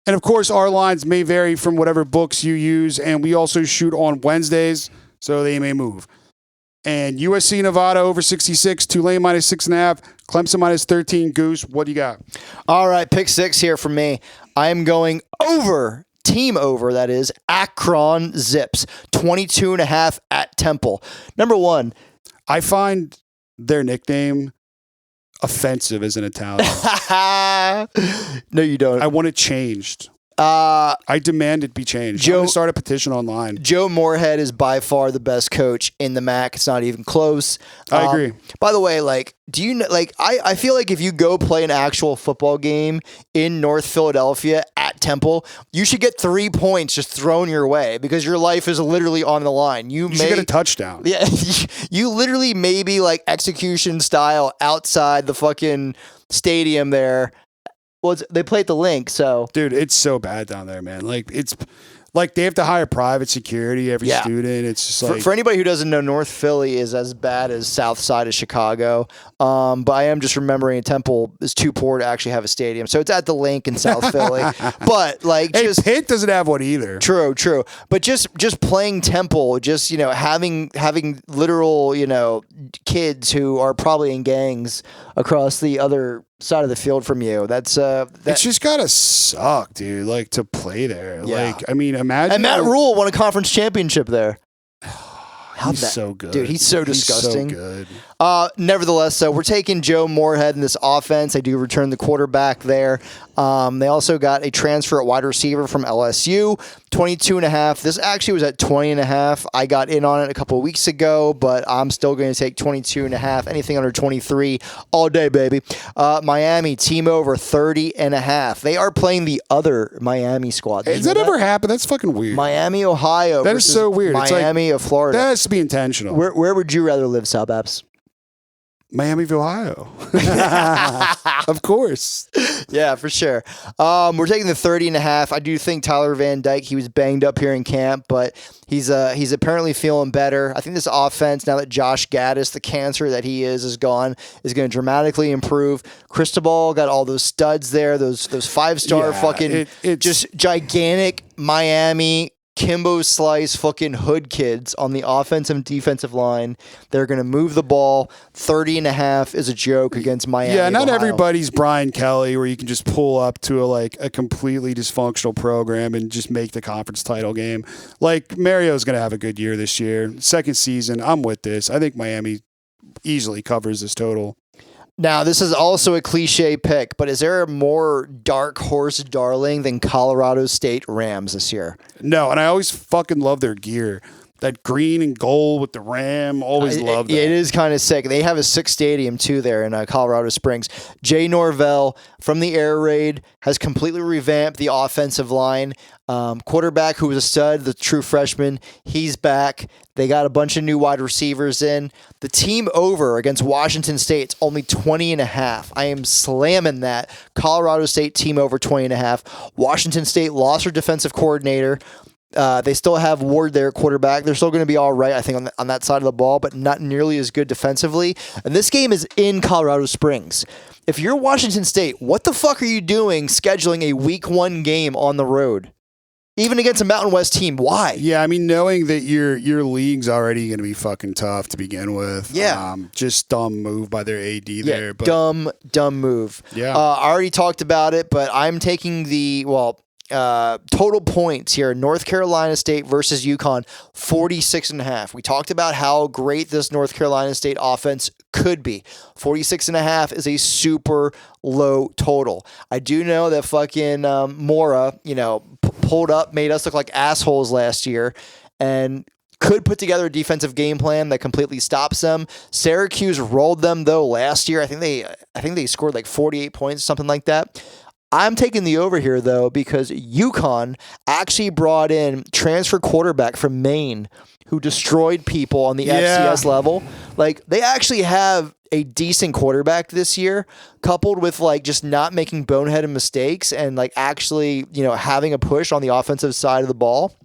Speaker 2: And of course, our lines may vary from whatever books you use, and we also shoot on Wednesdays, so they may move. And USC Nevada over 66, Tulane minus 6.5, Clemson minus 13. Goose, what do you got?
Speaker 1: All right, pick 6 here for me. I am going over, team over, that is, Akron Zips, 22.5 at Temple. Number 1.
Speaker 2: I find their nickname offensive as an Italian.
Speaker 1: No, you don't.
Speaker 2: I want it changed. I demand it be changed. I'm going to start a petition online.
Speaker 1: Joe Moorhead is by far the best coach in the MAC. It's not even close.
Speaker 2: I agree.
Speaker 1: By the way, do you know, I feel like if you go play an actual football game in North Philadelphia at Temple, you should get 3 points just thrown your way because your life is literally on the line. You
Speaker 2: should get a touchdown.
Speaker 1: Yeah, you literally may be like execution style outside the fucking stadium there. Well, they play at the Link, so...
Speaker 2: Dude, it's so bad down there, man. It's like they have to hire private security every student. It's just like...
Speaker 1: For anybody who doesn't know, North Philly is as bad as South Side of Chicago. But I am just remembering Temple is too poor to actually have a stadium. So it's at the Link in South Philly. But
Speaker 2: Pitt doesn't have one either.
Speaker 1: True. But just playing Temple, just, having literal, kids who are probably in gangs across the other side of the field from you. It's
Speaker 2: just gotta suck, dude. To play there.
Speaker 1: Yeah.
Speaker 2: Imagine.
Speaker 1: And Matt Rule won a conference championship there.
Speaker 2: He's so good.
Speaker 1: Dude, he's so disgusting.
Speaker 2: He's so good.
Speaker 1: Nevertheless, so we're taking Joe Moorhead in this offense. They do return the quarterback there. They also got a transfer at wide receiver from LSU, 22.5. This actually was at 20.5. I got in on it a couple of weeks ago, but I'm still going to take 22.5. Anything under 23 all day, baby. Miami, team over 30.5. They are playing the other Miami squad.
Speaker 2: Has that ever happened? That's fucking weird.
Speaker 1: Miami, Ohio.
Speaker 2: That is so weird.
Speaker 1: Miami of Florida.
Speaker 2: That has to be intentional.
Speaker 1: Where would you rather live, Salbaps?
Speaker 2: Miami of Ohio. Of course.
Speaker 1: Yeah, for sure. We're taking the 30.5. I do think Tyler Van Dyke, he was banged up here in camp, but he's apparently feeling better. I think this offense, now that Josh Gaddis, the cancer that he is gone, is going to dramatically improve. Cristobal got all those studs there, those 5-star just gigantic Miami Kimbo Slice fucking hood kids on the offensive and defensive line. They're going to move the ball. 30.5 is a joke against Miami.
Speaker 2: Yeah, not everybody's Brian Kelly where you can just pull up to a completely dysfunctional program and just make the conference title game. Mario's going to have a good year this year. Second season, I'm with this. I think Miami easily covers this total.
Speaker 1: Now, this is also a cliche pick, but is there a more dark horse darling than Colorado State Rams this year?
Speaker 2: No, and I always fucking love their gear. That green and gold with the ram, always love that.
Speaker 1: It is kind of sick. They have a sick stadium, too, there in Colorado Springs. Jay Norvell from the air raid has completely revamped the offensive line. Quarterback who was a stud, the true freshman, he's back. They got a bunch of new wide receivers in. The team over against Washington State's only 20.5. I am slamming that. Colorado State team over 20.5. Washington State lost their defensive coordinator. They still have Ward there, quarterback. They're still going to be all right, I think, on that side of the ball, but not nearly as good defensively. And this game is in Colorado Springs. If you're Washington State, what the fuck are you doing scheduling a week 1 game on the road? Even against a Mountain West team, why?
Speaker 2: Yeah, I mean, knowing that your league's already going to be fucking tough to begin with.
Speaker 1: Yeah.
Speaker 2: Just dumb move by their AD there. But
Speaker 1: dumb move.
Speaker 2: Yeah.
Speaker 1: I already talked about it, but I'm taking total points here. North Carolina State versus UConn, 46.5. We talked about how great this North Carolina State offense could be. 46.5 is a super low total. I do know that fucking Mora, pulled up, made us look like assholes last year, and could put together a defensive game plan that completely stops them. Syracuse rolled them though last year. I think they scored like 48 points, something like that. I'm taking the over here, though, because UConn actually brought in transfer quarterback from Maine who destroyed people on the FCS level. Like, they actually have a decent quarterback this year, coupled with, just not making boneheaded mistakes and, actually, having a push on the offensive side of the ball.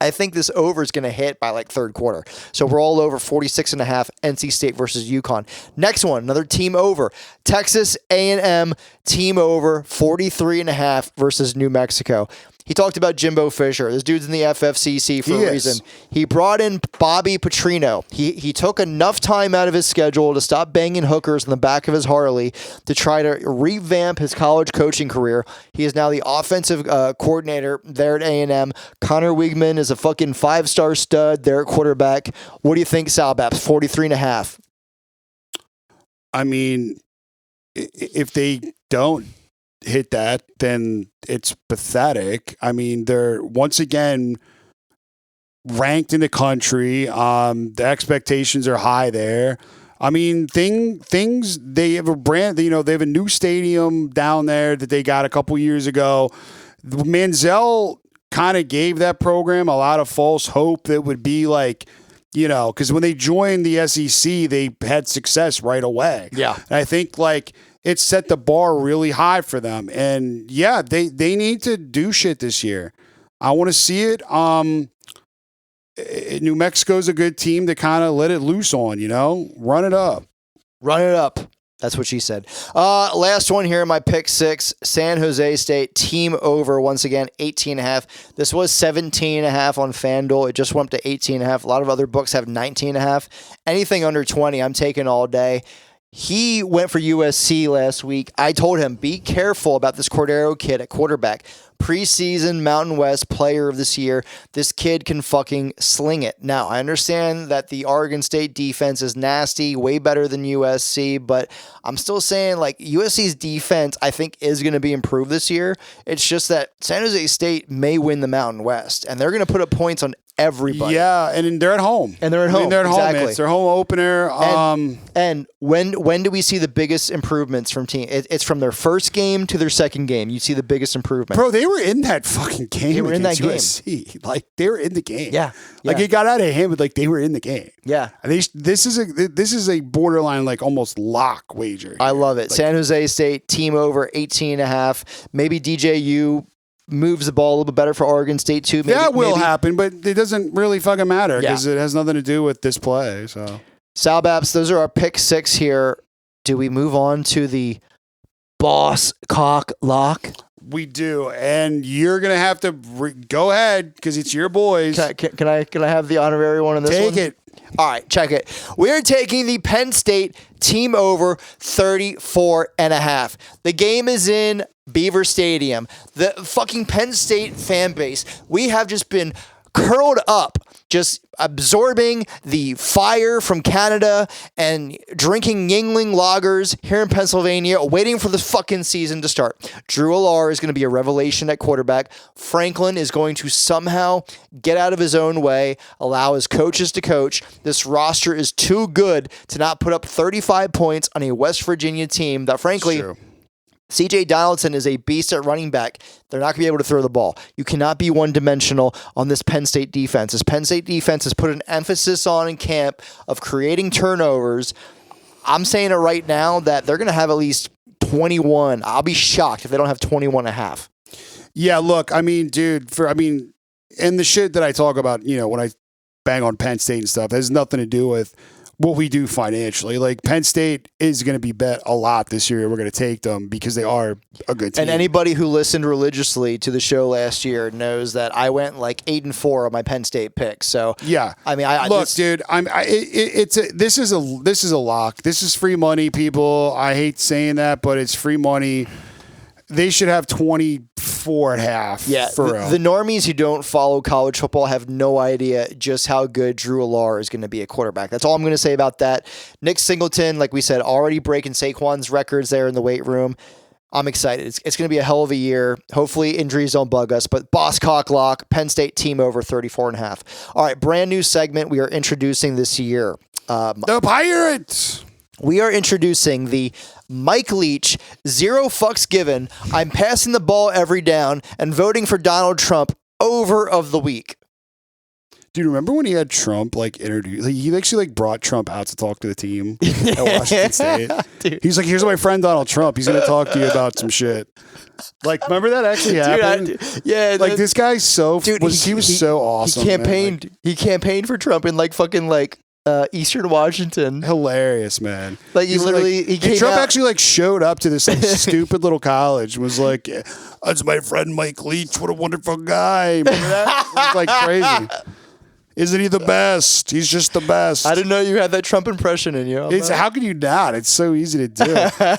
Speaker 1: I think this over is going to hit by third quarter. So we're all over 46.5, NC State versus UConn. Next one, another team over. Texas A&M team over 43.5 versus New Mexico. He talked about Jimbo Fisher. This dude's in the FFCC for a reason. He brought in Bobby Petrino. He took enough time out of his schedule to stop banging hookers in the back of his Harley to try to revamp his college coaching career. He is now the offensive coordinator there at A&M. Connor Wigman is a fucking 5-star stud there at quarterback. What do you think, Salbaps? 43.5.
Speaker 2: I mean, if they don't hit that, then it's pathetic. I mean, they're once again ranked in the country. The expectations are high there. I mean, things they have a brand. They have a new stadium down there that they got a couple years ago. Manziel kind of gave that program a lot of false hope that would be because when they joined the SEC, they had success right away.
Speaker 1: Yeah,
Speaker 2: and I think it set the bar really high for them. And yeah, they need to do shit this year. I want to see it. New Mexico's a good team to kind of let it loose on, run it up.
Speaker 1: Run it up. That's what she said. Last one here, my pick 6, San Jose State team over once again, 18.5. This was 17.5 on FanDuel. It just went up to 18.5. A lot of other books have 19.5. Anything under 20, I'm taking all day. He went for USC last week. I told him, be careful about this Cordero kid at quarterback. Preseason Mountain West player of this year. This kid can fucking sling it. Now, I understand that the Oregon State defense is nasty, way better than USC, but I'm still saying USC's defense, I think, is going to be improved this year. It's just that San Jose State may win the Mountain West, and they're going to put up points on everybody.
Speaker 2: Yeah, and they're at home.
Speaker 1: They're at home. Exactly.
Speaker 2: It's their home opener.
Speaker 1: And when do we see the biggest improvements from team? It's from their first game to their second game. You see the biggest improvement.
Speaker 2: Bro, they were in that fucking game.
Speaker 1: They were in that
Speaker 2: USC.
Speaker 1: game.
Speaker 2: They were in the game.
Speaker 1: Yeah.
Speaker 2: It got out of hand, but they were in the game.
Speaker 1: Yeah.
Speaker 2: And this is a borderline almost lock wager.
Speaker 1: I love it. San Jose State team over 18.5. Maybe DJU moves the ball a little bit better for Oregon State too. Maybe,
Speaker 2: that will happen, but it doesn't really fucking matter because it has nothing to do with this play. So,
Speaker 1: Salbaps, those are our pick 6 here. Do we move on to the boss cock lock?
Speaker 2: We do, and you're gonna have to go ahead because it's your boys.
Speaker 1: Can I have the honorary one on this one?
Speaker 2: Take it.
Speaker 1: All right, check it. We're taking the Penn State team over 34.5. The game is in Beaver Stadium. The fucking Penn State fan base, we have just been curled up just absorbing the fire from Canada and drinking Yingling lagers here in Pennsylvania, waiting for the fucking season to start. Drew Allar is going to be a revelation at quarterback. Franklin is going to somehow get out of his own way, allow his coaches to coach. This roster is too good to not put up 35 points on a West Virginia team that, frankly, C.J. Donaldson is a beast at running back. They're not going to be able to throw the ball. You cannot be one-dimensional on this Penn State defense. This Penn State defense has put an emphasis on in camp of creating turnovers. I'm saying it right now that they're going to have at least 21. I'll be shocked if they don't have 21 and a half.
Speaker 2: Yeah, look, I mean, dude, and the shit that I talk about, you know, when I bang on Penn State and stuff, has nothing to do with what we do financially. Like, Penn State is going to be bet a lot this year. We're going to take them because they are a good team.
Speaker 1: And anybody who listened religiously to the show last year knows that I went like 8-4 on my Penn State pick. So
Speaker 2: yeah,
Speaker 1: I mean,
Speaker 2: dude, this is a lock. This is free money, people. I hate saying that, but it's free money. They should have 24 and a half.
Speaker 1: Yeah,
Speaker 2: for real.
Speaker 1: The normies who don't follow college football have no idea just how good Drew Allar is going to be a quarterback. That's all I'm going to say about that. Nick Singleton, like we said, already breaking Saquon's records there in the weight room. I'm excited. It's going to be a hell of a year. Hopefully injuries don't bug us, but Boss Cock Lock, Penn State team over 34 and a half. All right, brand new segment we are introducing this year.
Speaker 2: The Pirates!
Speaker 1: We are introducing the Mike Leach, zero fucks given, I'm passing the ball every down, and voting for Donald Trump over of the week.
Speaker 2: Dude, remember when he had Trump introduce? He actually brought Trump out to talk to the team at Washington State. Dude. He's like, "Here's my friend Donald Trump. He's gonna talk to you about some shit." Like, remember that actually happened? Dude, this guy's so. Dude, he was so awesome.
Speaker 1: He campaigned for Trump in fucking Eastern Washington.
Speaker 2: Hilarious, man.
Speaker 1: He literally he came
Speaker 2: Trump
Speaker 1: out.
Speaker 2: actually showed up to this stupid little college and was like, "That's my friend Mike Leach. What a wonderful guy." Remember that? It was crazy. Isn't he the best? He's just the best.
Speaker 1: I didn't know you had that Trump impression in you.
Speaker 2: How can you not? It's so easy to do.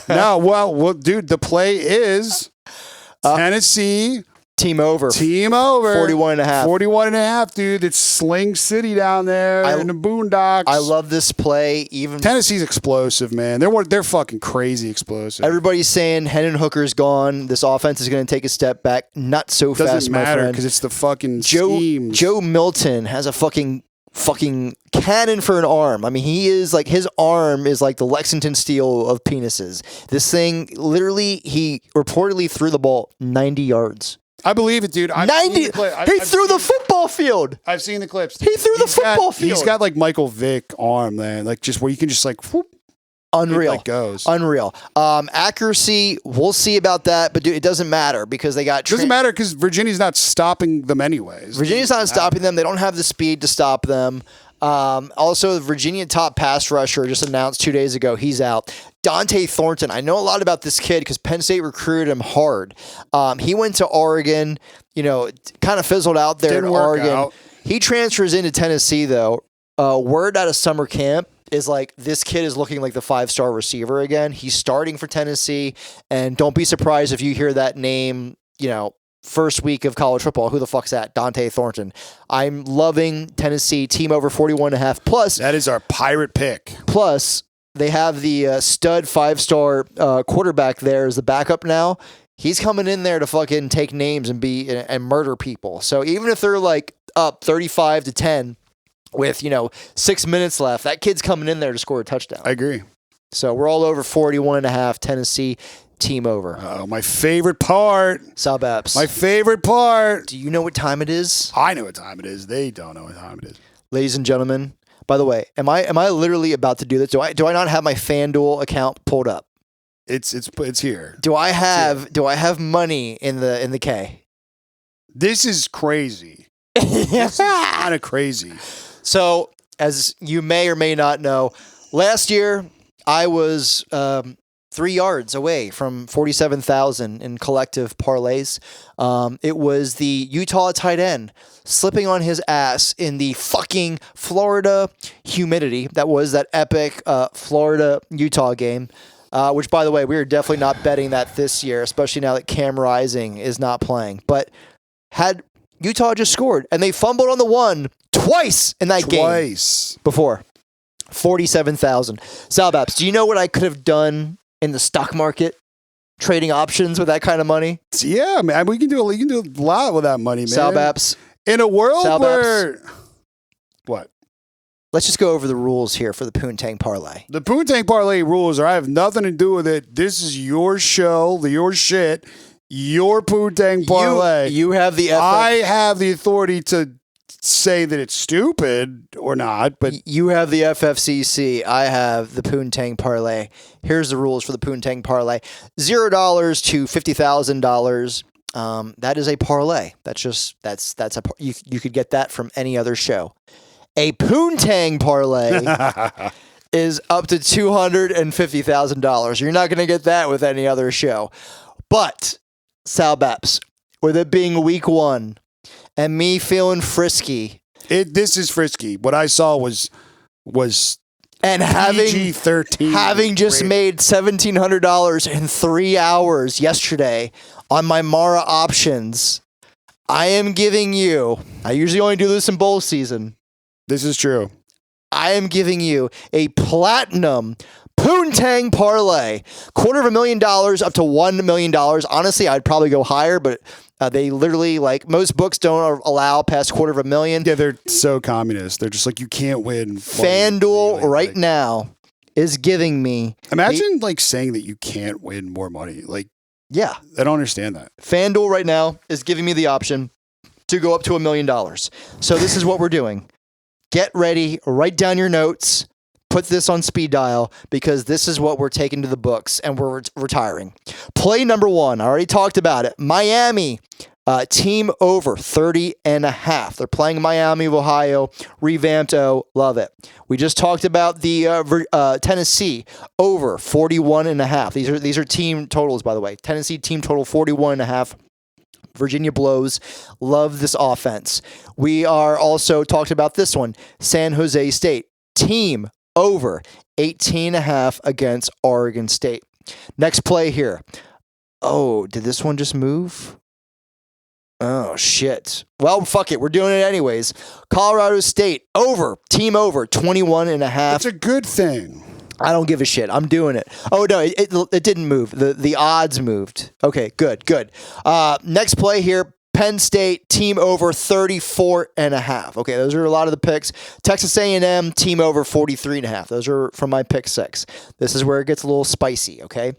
Speaker 2: No, well, dude, the play is Tennessee.
Speaker 1: Team over. 41 and a half.
Speaker 2: 41 and a half, dude. It's Sling City down there in the boondocks.
Speaker 1: I love this play. Even
Speaker 2: Tennessee's explosive, man. They're fucking crazy explosive.
Speaker 1: Everybody's saying Hendon Hooker's gone. This offense is going to take a step back. Not so fast,
Speaker 2: Doesn't matter,
Speaker 1: my friend.
Speaker 2: because it's the fucking schemes.
Speaker 1: Joe Milton has a fucking cannon for an arm. I mean, he is his arm is like the Lexington Steel of penises. This thing, literally, he reportedly threw the ball 90 yards.
Speaker 2: I believe it, dude.
Speaker 1: 90. He threw the football field.
Speaker 2: I've seen the clips.
Speaker 1: He threw the football field.
Speaker 2: He's got Michael Vick arm, man. Just where you can just whoop.
Speaker 1: Unreal.
Speaker 2: It goes.
Speaker 1: Unreal. Accuracy, we'll see about that, but dude, it doesn't matter because they got.
Speaker 2: It doesn't matter because Virginia's not stopping them anyways.
Speaker 1: Virginia's not stopping them. They don't have the speed to stop them. Also, the Virginia top pass rusher just announced 2 days ago he's out. Dante Thornton. I know a lot about this kid because Penn State recruited him hard. He went to Oregon, kind of fizzled out there in Oregon.
Speaker 2: Out.
Speaker 1: He transfers into Tennessee, though. Word out of summer camp is this kid is looking like the 5-star receiver again. He's starting for Tennessee, and don't be surprised if you hear that name, first week of college football. Who the fuck's that? Dante Thornton. I'm loving Tennessee team over 41.5. Plus,
Speaker 2: that is our Pirate pick.
Speaker 1: Plus, they have the stud 5-star quarterback there as the backup now. He's coming in there to fucking take names and murder people. So even if they're up 35-10 with 6 minutes left, that kid's coming in there to score a touchdown.
Speaker 2: I agree.
Speaker 1: So we're all over 41.5. Tennessee team over.
Speaker 2: Oh, my favorite part.
Speaker 1: Salbaps.
Speaker 2: My favorite part.
Speaker 1: Do you know what time it is?
Speaker 2: I know what time it is. They don't know what time it is.
Speaker 1: Ladies and gentlemen, by the way, am I literally about to do this? Do I not have my FanDuel account pulled up?
Speaker 2: It's here.
Speaker 1: Do I have money in the K?
Speaker 2: This is crazy. This is kind of crazy.
Speaker 1: So, as you may or may not know, last year I was 3 yards away from 47,000 in collective parlays. It was the Utah tight end slipping on his ass in the fucking Florida humidity. That was that epic Florida-Utah game, which, by the way, we are definitely not betting that this year, especially now that Cam Rising is not playing. But had Utah just scored, and they fumbled on the one, twice in that game.
Speaker 2: Twice.
Speaker 1: Before. 47,000. Salbaps, do you know what I could have done in the stock market? Trading options with that kind of money?
Speaker 2: Yeah, man. We can do a lot with that money, man.
Speaker 1: Salbaps.
Speaker 2: In a world
Speaker 1: Salbaps.
Speaker 2: where... What?
Speaker 1: Let's just go over the rules here for the Poontang Parlay.
Speaker 2: The Poontang Parlay rules are I have nothing to do with it. This is your show, your shit, your Poontang Parlay.
Speaker 1: You have the
Speaker 2: I have the authority to say that it's stupid or not, but
Speaker 1: you have the FFCC. I have the Poontang Parlay. Here's the rules for the Poontang Parlay: $0 to $50,000. That is a parlay. That's you could get that from any other show. A Poontang Parlay is up to $250,000. You're not going to get that with any other show. But Salbaps, with it being week 1 and me feeling frisky,
Speaker 2: this is frisky. What I saw was
Speaker 1: and having just made $1,700 in 3 hours yesterday on my Mara options, I am giving you. I usually only do this in bowl season.
Speaker 2: This is true.
Speaker 1: I am giving you a platinum Poontang Parlay. $250,000 up to $1 million. Honestly, I'd probably go higher, but they literally, like, most books don't allow past $250,000.
Speaker 2: Yeah, they're so communist. They're just like, you can't win.
Speaker 1: FanDuel right now is giving me.
Speaker 2: Imagine saying that you can't win more money.
Speaker 1: Yeah.
Speaker 2: I don't understand that.
Speaker 1: FanDuel right now is giving me the option to go up to $1 million. So this is what we're doing. Get ready, write down your notes, put this on speed dial, because this is what we're taking to the books and we're retiring. Play number 1, I already talked about it. Miami, team over 30.5. They're playing Miami of Ohio, revamped. Oh, love it. We just talked about the Tennessee over 41.5. These are team totals, by the way. Tennessee team total 41.5. Virginia blows. Love this offense. We are also talked about this one. San Jose State team over 18.5 against Oregon State. Next play here. Oh, did this one just move? Oh, shit. Well, fuck it. We're doing it anyways. Colorado State over, team over 21.5.
Speaker 2: That's a good thing.
Speaker 1: I don't give a shit. I'm doing it. Oh, no, it didn't move. The odds moved. Okay, good. Next play here. Penn State, team over 34.5. Okay, those are a lot of the picks. Texas A&M, team over 43.5. Those are from my pick 6. This is where it gets a little spicy, okay?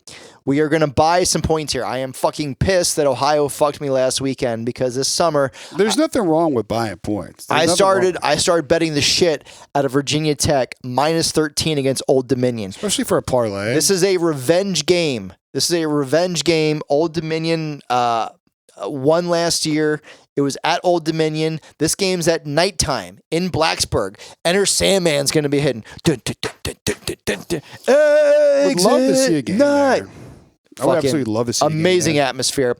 Speaker 1: We are going to buy some points here. I am fucking pissed that Ohio fucked me last weekend because this summer...
Speaker 2: There's nothing wrong with buying points.
Speaker 1: I started betting the shit out of Virginia Tech, minus 13 against Old Dominion.
Speaker 2: Especially for a parlay.
Speaker 1: This is a revenge game. Old Dominion... won last year. It was at Old Dominion. This game's at nighttime in Blacksburg. Enter Sandman's going to be hitting.
Speaker 2: Would love to see a game there. I would absolutely love to see
Speaker 1: amazing atmosphere.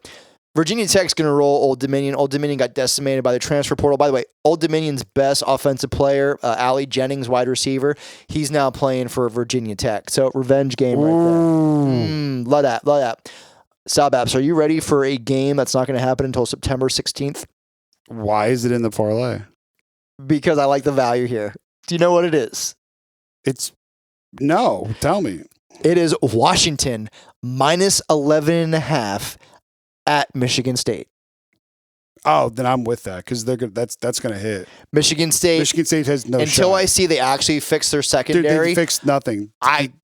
Speaker 1: Virginia Tech's going to roll Old Dominion. Old Dominion got decimated by the transfer portal. By the way, Old Dominion's best offensive player, Allie Jennings, wide receiver, he's now playing for Virginia Tech. So revenge game right there. Love that. Salbaps, are you ready for a game that's not going to happen until September 16th?
Speaker 2: Why is it in the parlay?
Speaker 1: Because I like the value here. Do you know what it is?
Speaker 2: No, tell me.
Speaker 1: It is Washington minus 11.5 at Michigan State.
Speaker 2: Oh, then I'm with that because that's going to hit.
Speaker 1: Michigan State
Speaker 2: has no shot.
Speaker 1: Until I see they actually fix their secondary.
Speaker 2: Dude, they fixed nothing.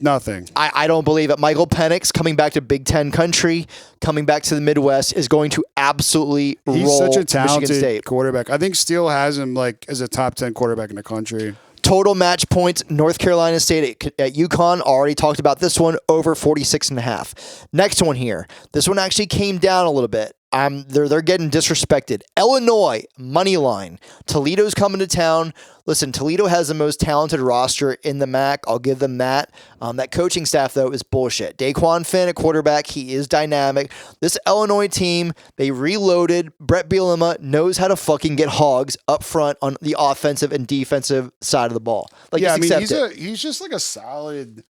Speaker 2: Nothing.
Speaker 1: I don't believe it. Michael Penix coming back to Big Ten country, coming back to the Midwest, is going to absolutely roll Michigan State.
Speaker 2: He's such a talented quarterback. I think Steele has him as a top 10 quarterback in the country.
Speaker 1: Total match points, North Carolina State at UConn. Already talked about this one, over 46.5. Next one here. This one actually came down a little bit. They're getting disrespected. Illinois, money line. Toledo's coming to town. Listen, Toledo has the most talented roster in the MAC. I'll give them that. That coaching staff, though, is bullshit. Daquan Finn at quarterback. He is dynamic. This Illinois team, they reloaded. Brett Bielema knows how to fucking get hogs up front on the offensive and defensive side of the ball.
Speaker 2: He's just like a solid...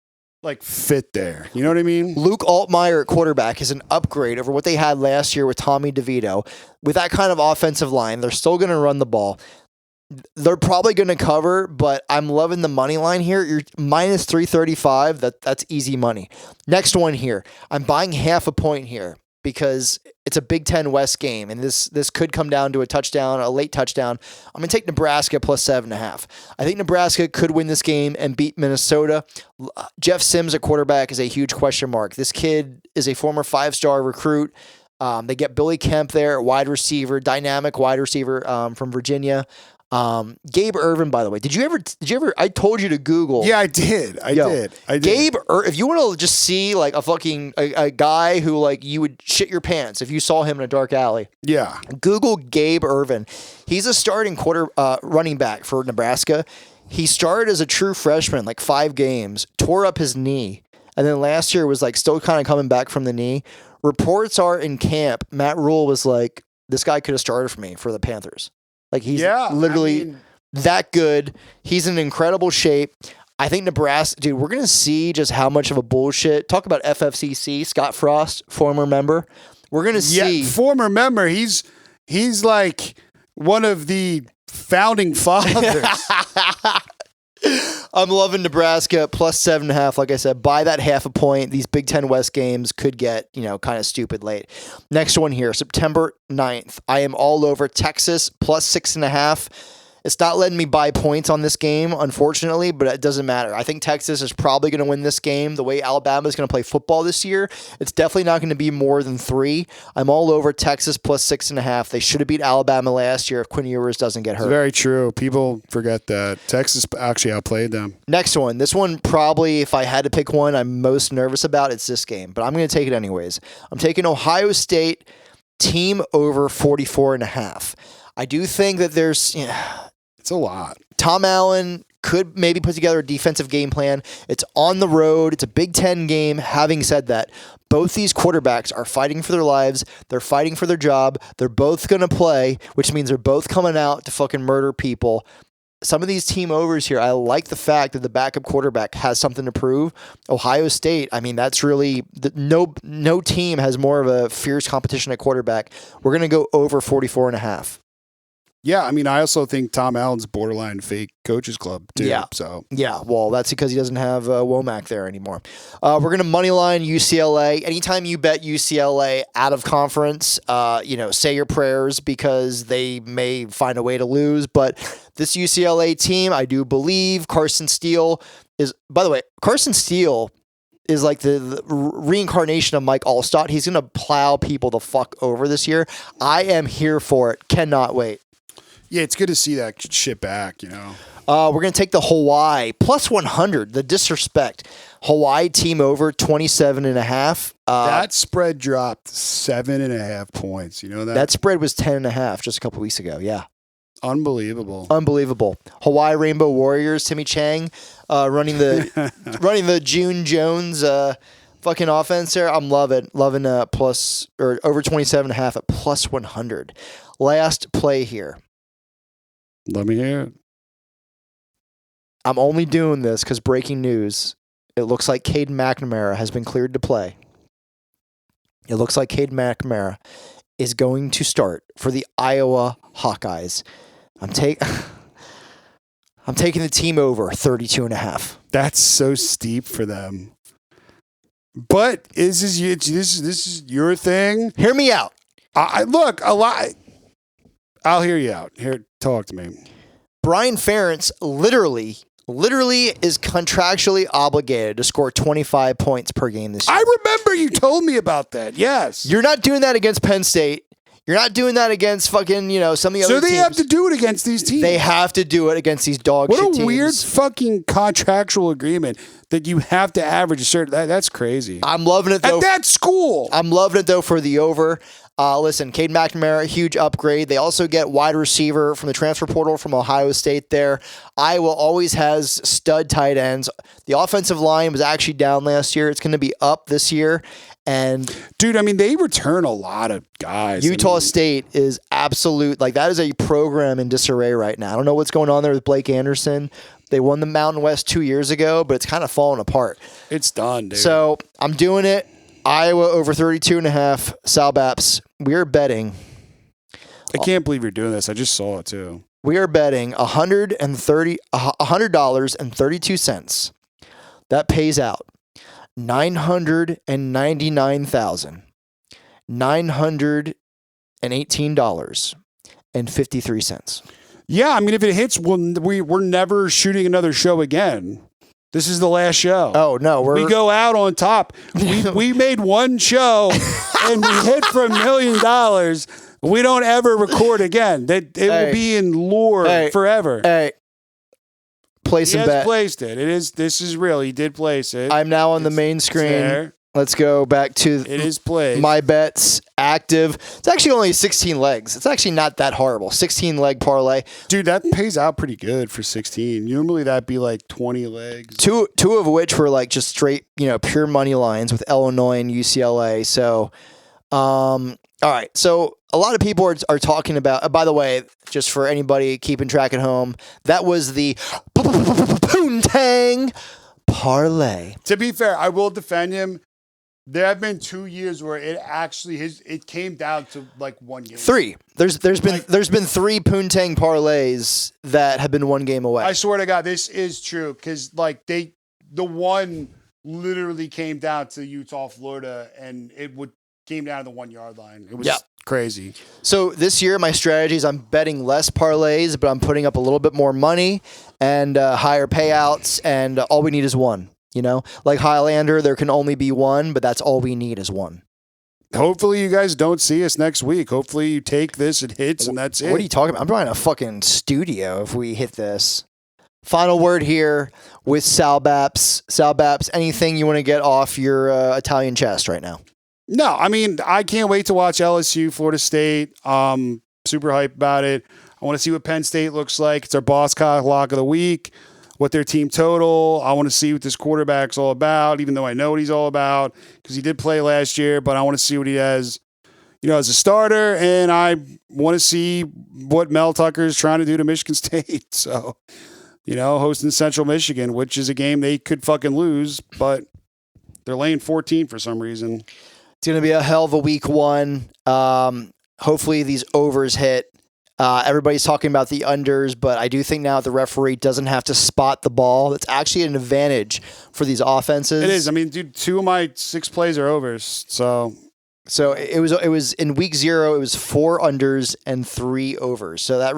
Speaker 2: fit there. You know what I mean?
Speaker 1: Luke Altmaier at quarterback is an upgrade over what they had last year with Tommy DeVito. With that kind of offensive line, they're still going to run the ball. They're probably going to cover, but I'm loving the money line here. You're minus 335. That's easy money. Next one here. I'm buying half a point here because it's a Big Ten West game, and this could come down to a touchdown, a late touchdown. I'm going to take Nebraska plus 7.5. I think Nebraska could win this game and beat Minnesota. Jeff Sims at quarterback is a huge question mark. This kid is a former 5-star recruit. They get Billy Kemp there, wide receiver, dynamic wide receiver from Virginia. Gabe Irvin, by the way, did you ever, I told you to Google.
Speaker 2: Yeah, I did. I did.
Speaker 1: Gabe, if you want to just see like a guy who like you would shit your pants if you saw him in a dark alley.
Speaker 2: Yeah.
Speaker 1: Google Gabe Irvin. He's a starting running back for Nebraska. He started as a true freshman, like 5 games, tore up his knee. And then last year was like still kind of coming back from the knee. Reports are in camp, Matt Rule was like, this guy could have started for me for the Panthers. Like he's literally that good. He's in incredible shape. I think Nebraska, dude, we're going to see just how much of a bullshit. Talk about FFCC, Scott Frost, former member. We're going to see.
Speaker 2: Yeah, former member. He's like one of the founding fathers.
Speaker 1: I'm loving Nebraska plus 7.5. Like I said, buy that half a point. These Big Ten West games could get, kind of stupid late. Next one here, September 9th. I am all over Texas plus 6.5. It's not letting me buy points on this game, unfortunately, but it doesn't matter. I think Texas is probably going to win this game. The way Alabama is going to play football this year, it's definitely not going to be more than 3. I'm all over Texas plus 6.5. They should have beat Alabama last year if Quinn Ewers doesn't get hurt.
Speaker 2: It's very true. People forget that. Texas actually outplayed them.
Speaker 1: Next one. This one probably, if I had to pick one I'm most nervous about, it's this game, but I'm going to take it anyways. I'm taking Ohio State team over 44.5. I do think that there's...
Speaker 2: It's a lot.
Speaker 1: Tom Allen could maybe put together a defensive game plan. It's on the road. It's a Big Ten game. Having said that, both these quarterbacks are fighting for their lives. They're fighting for their job. They're both going to play, which means they're both coming out to fucking murder people. Some of these team overs here, I like the fact that the backup quarterback has something to prove. Ohio State, I mean, that's really no team has more of a fierce competition at quarterback. We're going to go over 44.5.
Speaker 2: Yeah, I mean, I also think Tom Allen's borderline fake coaches club too.
Speaker 1: Yeah.
Speaker 2: So
Speaker 1: yeah, well, that's because he doesn't have Womack there anymore. We're gonna moneyline UCLA. Anytime you bet UCLA out of conference, say your prayers because they may find a way to lose. But this UCLA team, I do believe Carson Steele is. By the way, Carson Steele is like the reincarnation of Mike Allstott. He's gonna plow people the fuck over this year. I am here for it. Cannot wait.
Speaker 2: Yeah, it's good to see that shit back,
Speaker 1: We're going to take the Hawaii plus 100, the disrespect. Hawaii team over 27.5.
Speaker 2: That spread dropped 7.5 points. You know that?
Speaker 1: That spread was 10.5 just a couple weeks ago. Yeah.
Speaker 2: Unbelievable.
Speaker 1: Hawaii Rainbow Warriors, Timmy Chang running the June Jones fucking offense there. I'm loving plus or over 27.5 at plus 100. Last play here.
Speaker 2: Let me hear it.
Speaker 1: I'm only doing this because breaking news. It looks like Caden McNamara has been cleared to play. It looks like Caden McNamara is going to start for the Iowa Hawkeyes. I'm taking the team over 32.5.
Speaker 2: That's so steep for them. But this is your thing.
Speaker 1: Hear me out.
Speaker 2: Look, a lot. I'll hear you out. Here, talk to me.
Speaker 1: Brian Ferentz literally is contractually obligated to score 25 points per game this year.
Speaker 2: I remember you told me about that. Yes.
Speaker 1: You're not doing that against Penn State. You're not doing that against fucking, some of the other teams.
Speaker 2: So they have to do it against these teams.
Speaker 1: They have to do it against these dog shit teams.
Speaker 2: What a weird fucking contractual agreement that you have to average a certain... That's crazy.
Speaker 1: I'm loving it, though.
Speaker 2: At that school.
Speaker 1: I'm loving it, though, for the over. Listen, Caden McNamara, huge upgrade. They also get wide receiver from the transfer portal from Ohio State there. Iowa always has stud tight ends. The offensive line was actually down last year. It's going to be up this year. And
Speaker 2: dude, I mean, they return a lot of guys.
Speaker 1: Utah State is absolute. Like, that is a program in disarray right now. I don't know what's going on there with Blake Anderson. They won the Mountain West 2 years ago, but it's kind of falling apart.
Speaker 2: It's done, dude.
Speaker 1: So I'm doing it. Iowa over 32.5. Salbaps. We're betting.
Speaker 2: I can't believe you're doing this. I just saw it too.
Speaker 1: We are betting $100.32. That pays out $999,918.53.
Speaker 2: Yeah, I mean, if it hits, we're never shooting another show again. This is the last show.
Speaker 1: Oh no,
Speaker 2: we go out on top. We made one show and we hit for $1 million. We don't ever record again. That it will be in lore forever.
Speaker 1: Hey, place and bet.
Speaker 2: He has placed it. This is real. He did place it.
Speaker 1: I'm now on the main screen. Let's go back to
Speaker 2: it is played.
Speaker 1: My bets active. It's actually only 16 legs. It's actually not that horrible. 16 leg parlay.
Speaker 2: Dude, that pays out pretty good for 16. Normally that'd be like 20 legs.
Speaker 1: Two of which were like just straight, pure money lines with Illinois and UCLA. So, all right. So a lot of people are talking about, by the way, just for anybody keeping track at home, that was the Poontang parlay.
Speaker 2: To be fair, I will defend him. There have been 2 years where it actually it came down to like one game.
Speaker 1: 3. There's been 3 Poontang parlays that have been one game away.
Speaker 2: I swear to God, this is true because like the one literally came down to Utah, Florida, and it came down to the 1 yard line. It was crazy.
Speaker 1: So this year, my strategy is I'm betting less parlays, but I'm putting up a little bit more money and higher payouts, and all we need is one. Like Highlander, there can only be one, but that's all we need is one.
Speaker 2: Hopefully you guys don't see us next week. Hopefully you take this, it hits, and that's it.
Speaker 1: What are you talking about? I'm buying a fucking studio if we hit this. Final word here with Salbaps. Salbaps, anything you want to get off your Italian chest right now?
Speaker 2: No, I mean, I can't wait to watch LSU, Florida State. Super hyped about it. I want to see what Penn State looks like. It's our boss cock lock of the week. What their team total. I want to see what this quarterback's all about, even though I know what he's all about because he did play last year, but I want to see what he has, as a starter. And I want to see what Mel Tucker is trying to do to Michigan State. So, hosting Central Michigan, which is a game they could fucking lose, but they're laying 14 for some reason.
Speaker 1: It's going to be a hell of a week 1. Hopefully these overs hit. Everybody's talking about the unders, but I do think now the referee doesn't have to spot the ball. That's actually an advantage for these offenses.
Speaker 2: It is. I mean, dude, 2 of my 6 plays are overs. So
Speaker 1: it was in week 0. It was 4 unders and 3 overs. So that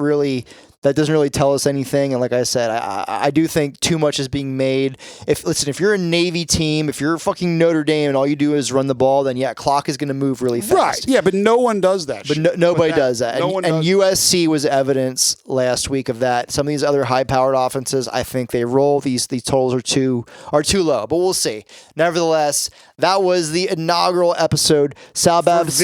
Speaker 1: doesn't really tell us anything. And like I said, I do think too much is being made. If you're a Navy team, if you're fucking Notre Dame and all you do is run the ball, then clock is going to move really fast.
Speaker 2: Right. Yeah, but no one does that.
Speaker 1: But nobody does that. And USC was evidence last week of that. Some of these other high-powered offenses, I think they roll. These totals are too low, but we'll see. Nevertheless, that was the inaugural episode. Salbaps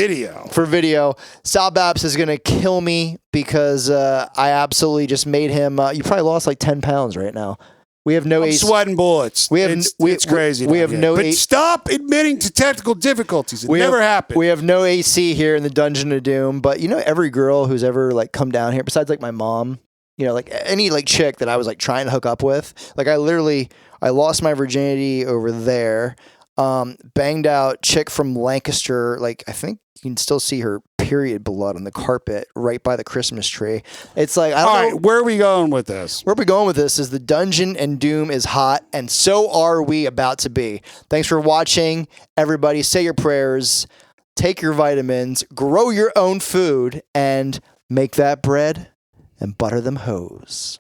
Speaker 1: for video. Salbaps is going to kill me because I absolutely just made him. You probably lost like 10 pounds right now. We have no.
Speaker 2: I'm sweating bullets. It's crazy.
Speaker 1: We have no.
Speaker 2: But stop admitting to technical difficulties. It never happened.
Speaker 1: We have no AC here in the Dungeon of Doom. But every girl who's ever like come down here, besides like my mom, like any like chick that I was like trying to hook up with, like I lost my virginity over there. Banged out chick from Lancaster. Like I think you can still see her period blood on the carpet right by the Christmas tree. It's like, I don't know. All right,
Speaker 2: where are we going with this?
Speaker 1: Where are we going with this is the Dungeon and Doom is hot, and so are we about to be. Thanks for watching, everybody. Say your prayers, take your vitamins, grow your own food, and make that bread and butter them hoes.